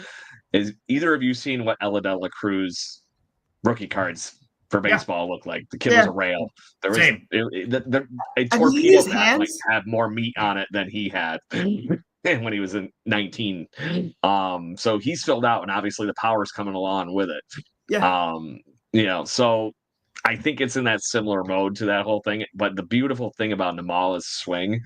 Is either of you seen what Ella De La Cruz rookie cards for baseball look like? The kid was a rail. There was a torpedo bat might have more meat on it than he had when he was in 19. So he's filled out, and obviously the power's coming along with it. So I think it's in that similar mode to that whole thing. But the beautiful thing about Nimala's swing,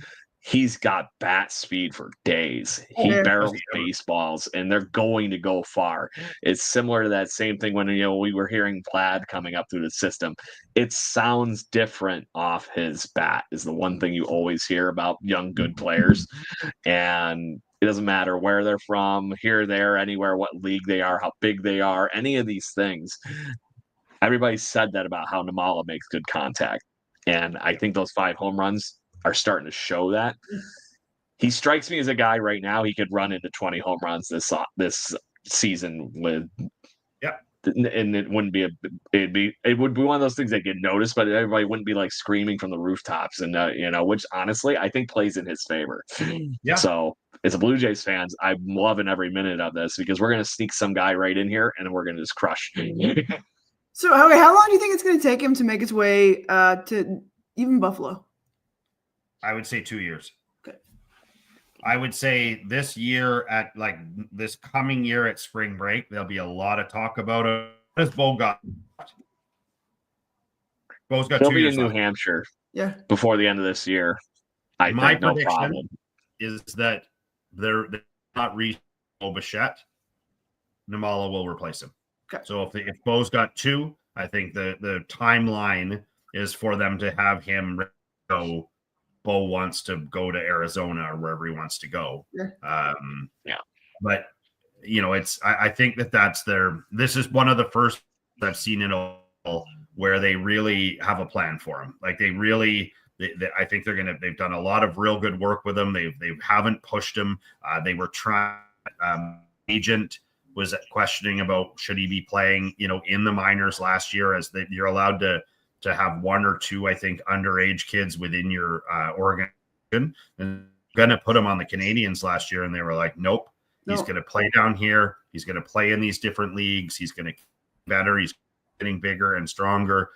he's got bat speed for days. He barrels baseballs, and they're going to go far. It's similar to that same thing when we were hearing Plaid coming up through the system. It sounds different off his bat is the one thing you always hear about young, good players. And it doesn't matter where they're from, here, there, anywhere, what league they are, how big they are, any of these things. Everybody said that about how Nimala makes good contact. And I think those 5 home runs are starting to show that. He strikes me as a guy right now, he could run into 20 home runs this season with and it wouldn't be it would be one of those things that get noticed, but everybody wouldn't be like screaming from the rooftops, and which honestly I think plays in his favor. So as a Blue Jays fans, I'm loving every minute of this because we're going to sneak some guy right in here and we're going to just crush. So how long do you think it's going to take him to make his way to even Buffalo? I would say 2 years. Okay. I would say this year this coming year at spring break, there'll be a lot of talk about it. What has Bo got? Bo's got He'll 2 be years in New left. Hampshire before the end of this year. My think no prediction problem. is that they're not Bo Bichette. Nimala will replace him. Okay. So if Bo's got 2, I think the timeline is for them to have him go. Bo wants to go to Arizona or wherever he wants to go. But I think that's this is one of the first I've seen in a while where they really have a plan for him. Like I think they've done a lot of real good work with him. They haven't pushed him. They were trying. Agent was questioning about should he be playing, in the minors last year, as you're allowed to have 1 or 2, I think, underage kids within your organization. And going to put him on the Canadians last year, and they were like, nope. He's going to play down here. He's going to play in these different leagues. He's going to get better. He's getting bigger and stronger.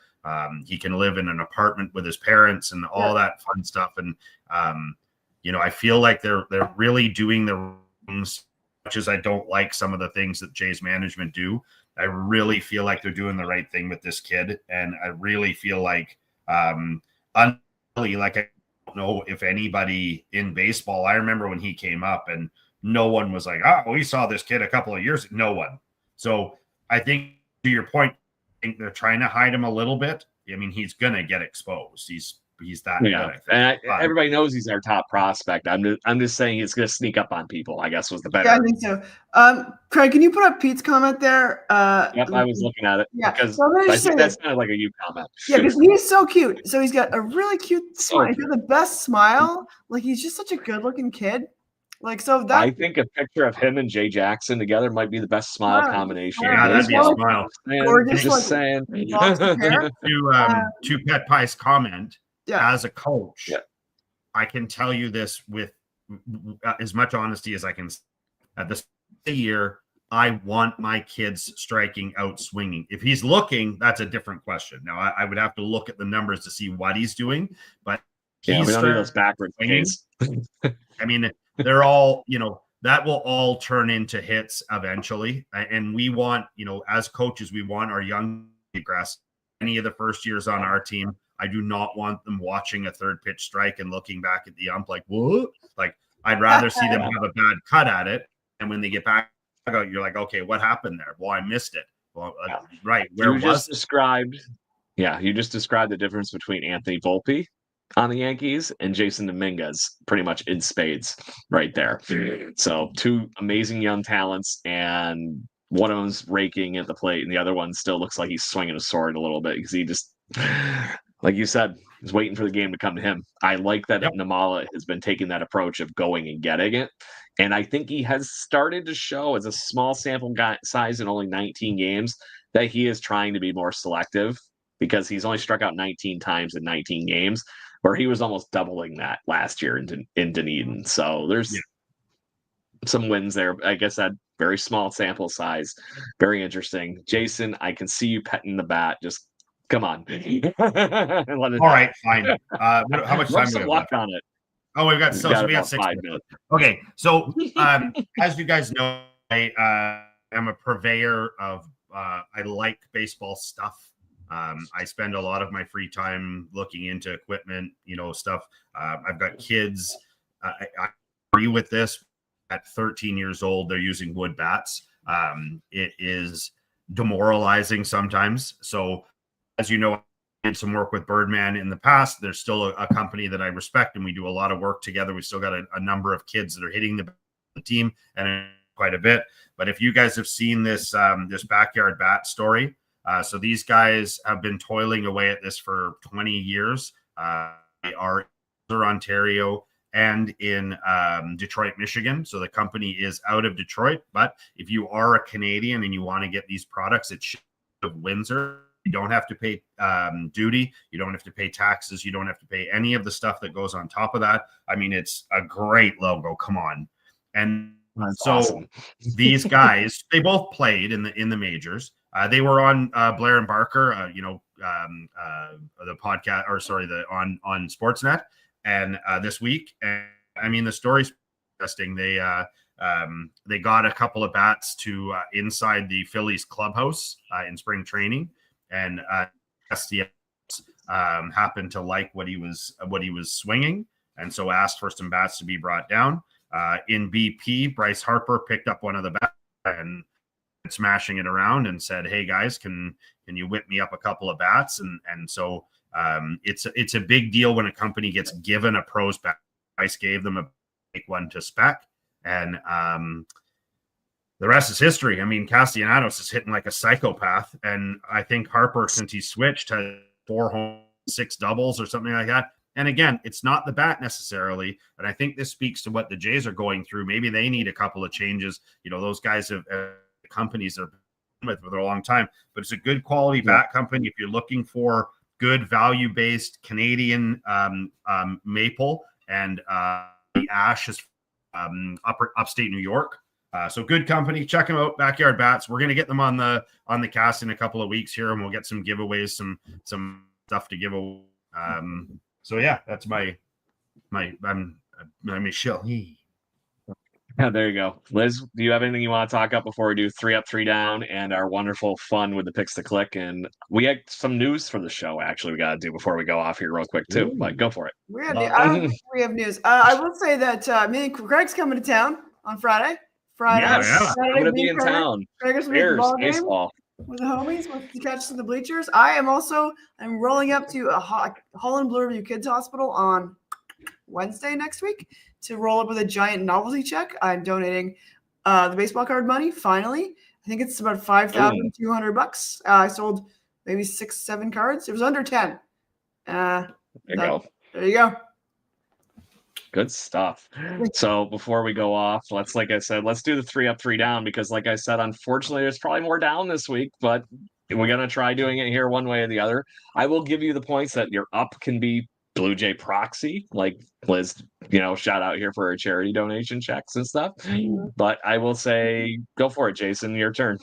He can live in an apartment with his parents and all that fun stuff. And I feel like they're really doing the things. Much as I don't like some of the things that Jay's management do, I really feel like they're doing the right thing with this kid. And I really feel like, I don't know if anybody in baseball, I remember when he came up and no one was like, oh, we saw this kid a couple of years. No one. So I think to your point, I think they're trying to hide him a little bit. I mean, he's going to get exposed. He's that good, I think. And everybody knows he's our top prospect. I'm just saying he's going to sneak up on people, I guess was the better. Yeah, I think so. Craig, can you put up Pete's comment there? Yep, I was looking at it. Yeah, because so I think that's kind of like a you comment. Yeah, because he's so cute. So he's got a really cute smile. He's got the best smile. Like, he's just such a good-looking kid. Like, so that I think a picture of him and Jay Jackson together might be the best smile combination. Yeah, that'd be a smile. Gorgeous, just saying. To Pet Pie's comment, as a coach, I can tell you this with as much honesty as I can. At this year, I want my kids striking out swinging. If he's looking, that's a different question. Now, I would have to look at the numbers to see what he's doing, but we don't need those backwards swings. I mean, they're all, that will all turn into hits eventually. And we want, as coaches, we want our young grass. Any of the first years on our team, I do not want them watching a third pitch strike and looking back at the ump like, what? Like, I'd rather see them have a bad cut at it. And when they get back out, you're like, okay, what happened there? Well, I missed it. Well, right. Where you just described the difference between Anthony Volpe on the Yankees and Jason Dominguez pretty much in spades right there. So 2 amazing young talents, and one of them's raking at the plate and the other one still looks like he's swinging a sword a little bit because he just, like you said, is waiting for the game to come to him. I like that Nimala has been taking that approach of going and getting it. And I think he has started to show, as a small sample size in only 19 games, that he is trying to be more selective, because he's only struck out 19 times in 19 games, where he was almost doubling that last year in Dunedin. So some wins there. I guess that very small sample size, very interesting. Jason, I can see you petting the bat. Just come on. All right, fine. How much Rub time do we some have luck left? on it. Oh, we've got We've so got we got about 6 5 minutes. minutes. Okay, so as you guys know, I am a purveyor of I like baseball stuff. I spend a lot of my free time looking into equipment, stuff. I've got kids. I agree with this. At 13 years old, they're using wood bats. It is demoralizing sometimes. So, as you know, I did some work with Birdman in the past. There's still a company that I respect, and we do a lot of work together. We still got a number of kids that are hitting the team, and quite a bit. But if you guys have seen this this backyard bat story, so these guys have been toiling away at this for 20 years. They are in Ontario and in Detroit, Michigan. So the company is out of Detroit. But if you are a Canadian and you want to get these products, it's of Windsor. You don't have to pay duty. You don't have to pay taxes. You don't have to pay any of the stuff that goes on top of that. I mean, it's a great logo. Come on. And That's so awesome. these guys, they both played in the majors. They were on Blair and Barker, the podcast, or sorry, on Sportsnet, and this week. And I mean, the story's interesting. They got a couple of bats to inside the Phillies clubhouse in spring training, and SDS happened to like what he was swinging, and so asked for some bats to be brought down. In BP, Bryce Harper picked up one of the bats and smashing it around and said, "Hey guys, can you whip me up a couple of bats?" And so it's a big deal when a company gets given a pro's bat. Bryce gave them a big one to spec, and the rest is history. I mean, Castellanos is hitting like a psychopath, and I think Harper, since he switched, had 4 home, 6 doubles or something like that. And again, it's not the bat necessarily. And I think this speaks to what the Jays are going through. Maybe they need a couple of changes. Those guys have companies they're with for a long time, but it's a good quality bat company. If you're looking for good value-based Canadian maple, and the ash is upstate New York. So good company. Check them out. Backyard Bats. We're going to get them on the cast in a couple of weeks here, and we'll get some giveaways, some stuff to give away. So yeah, that's I'm Michelle. Yeah, there you go. Liz, do you have anything you want to talk about before we do 3 up, 3 down and our wonderful fun with the picks to click? And we had some news for the show, actually, we got to do before we go off here real quick, too. But go for it. I don't think we have news. I will say that me and Craig's coming to town on Friday. Yes, I'm going to be in Craig. town. Craig's Bears, ball game baseball. with the homies, with catches in the bleachers. I'm rolling up to a Holland Blue Review Kids Hospital on Wednesday next week to roll up with a giant novelty check. I'm donating the baseball card money. Finally, I think it's about $5,200. I sold maybe 6-7 cards. It was under 10. There you go. Good stuff. So before we go off, let's do the 3 up, 3 down, because like I said, unfortunately, there's probably more down this week, but we're going to try doing it here one way or the other. I will give you the points that your up can be Blue Jay proxy, like Liz, shout out here for her charity donation checks and stuff. But I will say, go for it, Jason. Your turn.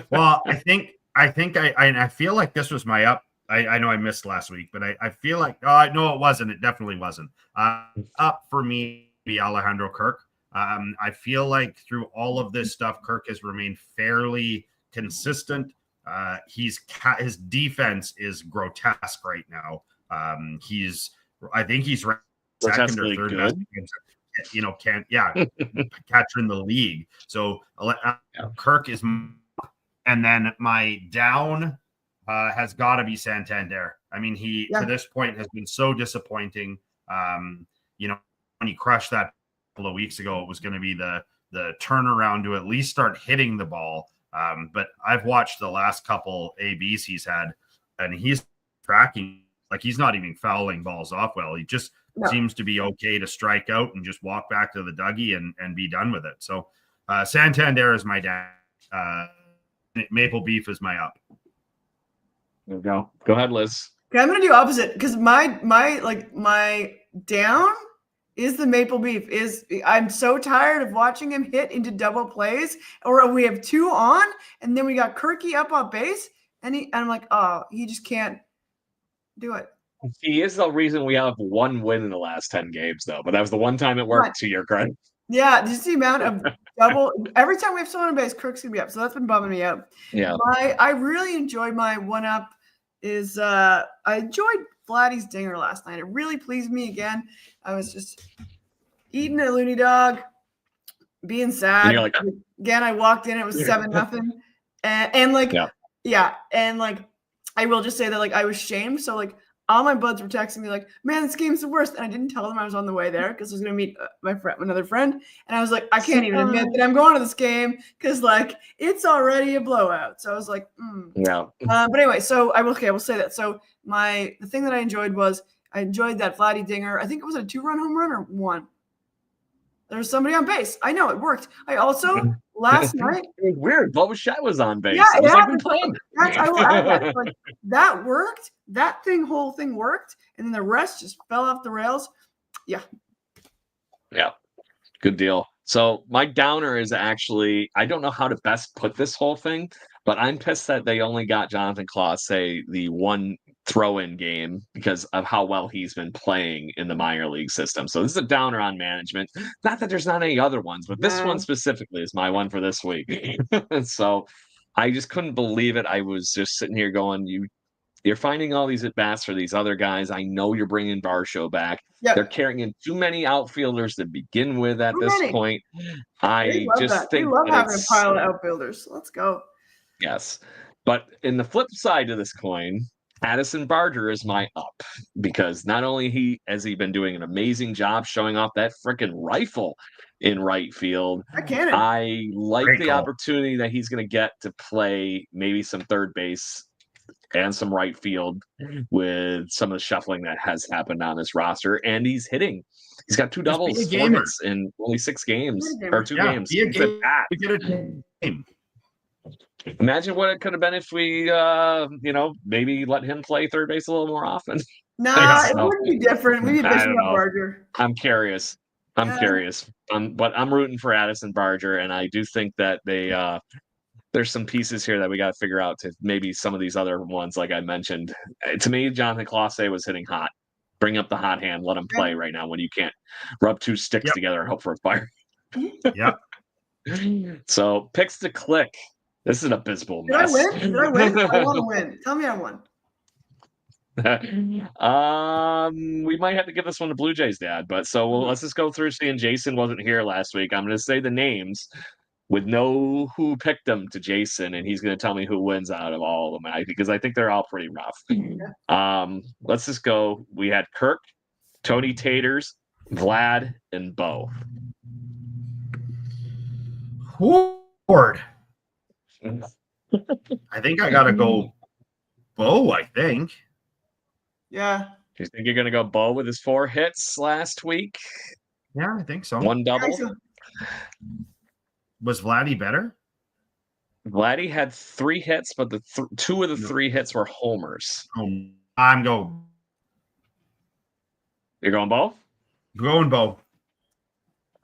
Well, I feel like this was my up. I know I missed last week, but I feel like no, it wasn't. It definitely wasn't. Up for me be Alejandro Kirk. I feel like through all of this stuff, Kirk has remained fairly consistent. His defense is grotesque right now. I think he's ranked second or third best, catcher in the league. So Kirk is, and then my down has got to be Santander. I mean, to this point has been so disappointing. When he crushed that a couple of weeks ago, it was going to be the turnaround to at least start hitting the ball. But I've watched the last couple ABs he's had, and he's tracking like he's not even fouling balls off well. He just seems to be okay to strike out and just walk back to the Dougie and be done with it. So Santander is my down. Maple Beef is my up. There we go. Go ahead, Liz. Okay, I'm gonna do opposite because my down is the maple beef. I'm so tired of watching him hit into double plays, or we have 2 on, and then we got Kirky up on base, and I'm like, oh, he just can't do it. He is the reason we have 1 win in the last 10 games, though. But that was the one time it worked, to your credit. Yeah, just the amount of double. Every time we have someone on base, Kirk's gonna be up. So that's been bumming me out. Yeah. I really enjoyed my 1-up. I enjoyed Vladdy's dinger last night. It really pleased me again. I was just eating a loony dog, being sad. And you're like, again, I walked in, it was 7-0. And like, yeah. And like, I will just say that like I was shamed. So like all my buds were texting me like, man, this game's the worst. And I didn't tell them I was on the way there because I was going to meet another friend. And I was like, I can't even admit that I'm going to this game because like it's already a blowout. So I was like, yeah. But anyway, so I will say that. So the thing that I enjoyed was I enjoyed that Vladdy dinger. I think it was a 2-run home run or 1. There was somebody on base. I know it worked. I also last night. It was weird. Bo Bichette was on base. Yeah, it was like we planned. I will add that. Like, that worked. That whole thing worked, and then the rest just fell off the rails. Yeah. Yeah. Good deal. So my downer is actually, I don't know how to best put this whole thing, but I'm pissed that they only got Jonathan Clase the 1 throw-in game because of how well he's been playing in the minor league system. So this is a downer on management. Not that there's not any other ones, but this one specifically is my one for this week. So I just couldn't believe it. I was just sitting here going, you're finding all these at-bats for these other guys. I know you're bringing Barshow back. Yep. They're carrying in too many outfielders to begin with at this point. I just think we love having a pile of outfielders. Let's go. Yes. But in the flip side of this coin, Addison Barger is my up because not only has he been doing an amazing job showing off that freaking rifle in right field, I like the opportunity that he's going to get to play maybe some third base and some right field with some of the shuffling that has happened on this roster. And he's hitting. He's got 2 doubles, 4 hits in only 6 games or 2 games. Be a game. Imagine what it could have been if we, maybe let him play third base a little more often. It wouldn't be different. We'd be pitching up Barger. I'm curious. But I'm rooting for Addison Barger, and I do think that there's some pieces here that we got to figure out to maybe some of these other ones, like I mentioned. To me, Jonathan Clase was hitting hot. Bring up the hot hand. Let him play right now when you can't rub 2 sticks together and hope for a fire. Yep. So picks to click. This is an abysmal mess. Did I win? I want to win. Tell me I won. We might have to give this one to Blue Jays, Dad. But let's just go through seeing Jason wasn't here last week. I'm going to say the names with no who picked them to Jason, and he's going to tell me who wins out of all of them because I think they're all pretty rough. Let's just go. We had Kirk, Tony Taters, Vlad, and Bo. Lord. I think I gotta go Bo, I think. Yeah. Do you think you're gonna go Bo with his 4 hits last week? Yeah, I think so. 1 double. Was Vladdy better? Vladdy had 3 hits, but the 2 of the 3 hits were homers. I'm going. You're going Bo? Going Bo.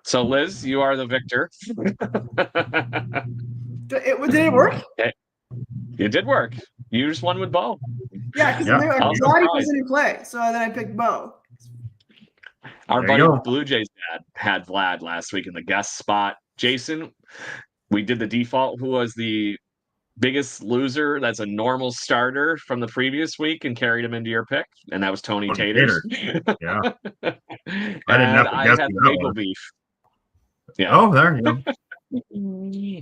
So Liz, you are the victor. Did it work? It did work. You just won with Bo. Yeah, because Vladdy wasn't in play, so then I picked Bo. Our buddy Blue Jays had Vlad last week in the guest spot. Jason, we did the default. Who was the biggest loser? That's a normal starter from the previous week and carried him into your pick, and that was Tony Taters. Yeah, I didn't have to guess. I had maple beef. Yeah. Oh, there you go.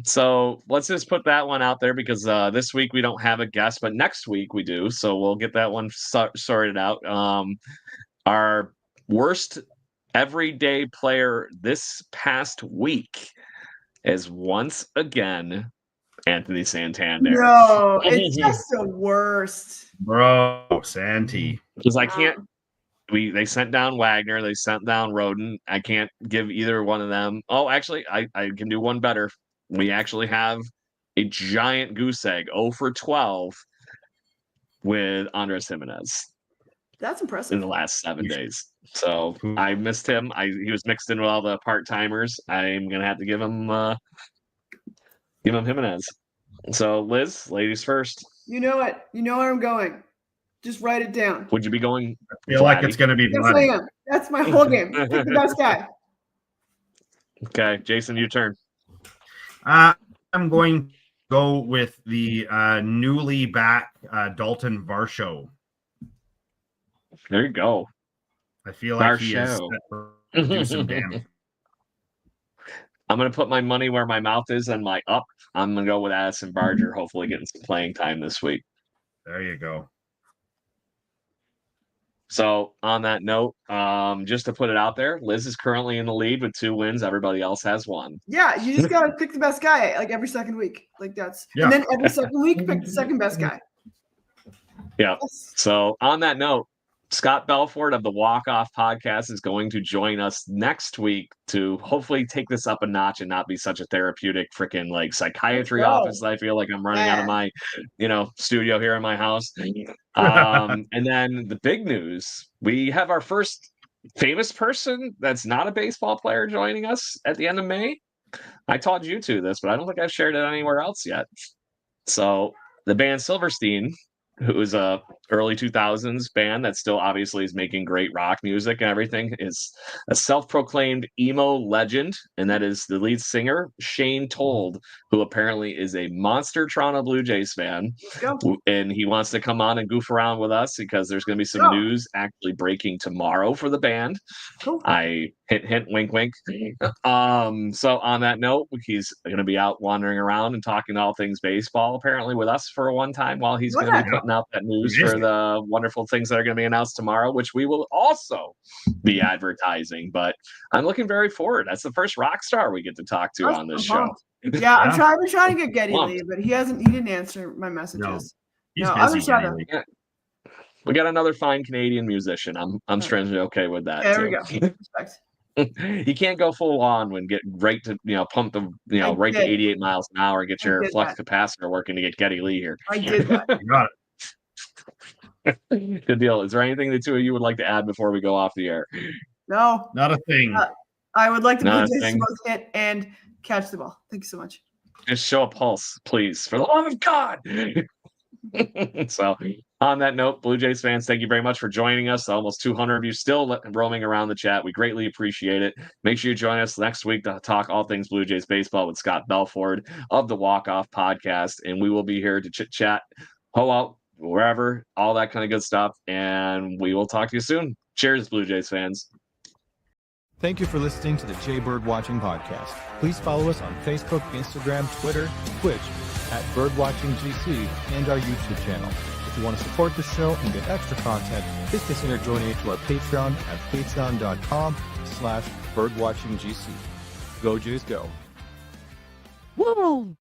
So let's just put that one out there because this week we don't have a guest, but next week we do. So we'll get that one sorted out. Our worst everyday player this past week is once again Anthony Santander. No, it's just the worst. Bro, Santy. Because I can't. They sent down Wagner. They sent down Roden. I can't give either one of them. Oh, actually, I can do one better. We actually have a giant goose egg, 0 for 12, with Andres Jimenez. That's in impressive. the last 7 days. So I missed him. He was mixed in with all the part-timers. I'm gonna have to give him Jimenez. So Liz, ladies first. You know it. You know where I'm going. Just write it down. Would you be going? I feel like it's going to be Yes, bloody. I am. That's my whole game. Pick the best guy. Okay, Jason, your turn. I'm going to go with the newly back Dalton Varsho. There you go. I feel like he is Varsho. set to do some damage. I'm going to put my money where my mouth is and my up. I'm going to go with Addison Barger, hopefully getting some playing time this week. There you go. So on that note, just to put it out there, Liz is currently in the lead with 2 wins. Everybody else has 1. Yeah, you just gotta pick the best guy like every second week. Like that's Yeah. and then every second week pick the second best guy. Yeah. Yes. So on that note, Scott Belford of the Walk Off Podcast is going to join us next week to hopefully take this up a notch and not be such a therapeutic freaking like psychiatry Let's go. office that I feel like I'm running out of my, studio here in my house. And then the big news, we have our first famous person that's not a baseball player joining us at the end of May. I taught you two this, but I don't think I've shared it anywhere else yet. So the band Silverstein, who is a early 2000s band that still obviously is making great rock music and everything, is a self-proclaimed emo legend, and that is the lead singer Shane Told, who apparently is a monster Toronto Blue Jays fan, and he wants to come on and goof around with us because there's going to be some news actually breaking tomorrow for the band. Cool. I hint, wink, wink. So on that note, he's going to be out wandering around and talking all things baseball apparently with us for one time while he's going to be putting out that news for the wonderful things that are going to be announced tomorrow, which we will also be advertising. But I'm looking very forward. That's the first rock star we get to talk to on this show. Yeah, I'm trying to get Geddy Lee, but he didn't answer my messages. He's busy. We got another fine Canadian musician. I'm strangely okay with that. There we go. Respect. You can't go full on when get right to pump the right to 88 miles an hour and get your flux capacitor working to get Geddy Lee here. I did that. You got it. Good deal. Is there anything the two of you would like to add before we go off the air? No, not a thing. I would like to Blue Jays both hit and catch the ball. Thank you so much. Just show a pulse, please, for the love of God. So on that note, Blue Jays fans, thank you very much for joining us. Almost 200 of you still roaming around the chat. We greatly appreciate it. Make sure you join us next week to talk all things Blue Jays baseball with Scott Belford of the Walk Off Podcast. And we will be here to chit chat, out wherever, all that kind of good stuff. And we will talk to you soon. Cheers, Blue Jays fans. Thank you for listening to the Jay Bird Watching Podcast. Please follow us on Facebook, Instagram, Twitter, Twitch, at BirdwatchingGC, and our YouTube channel. If you want to support the show and get extra content, please consider donating to our Patreon at patreon.com/birdwatchinggc. Go Jays, go. Woo!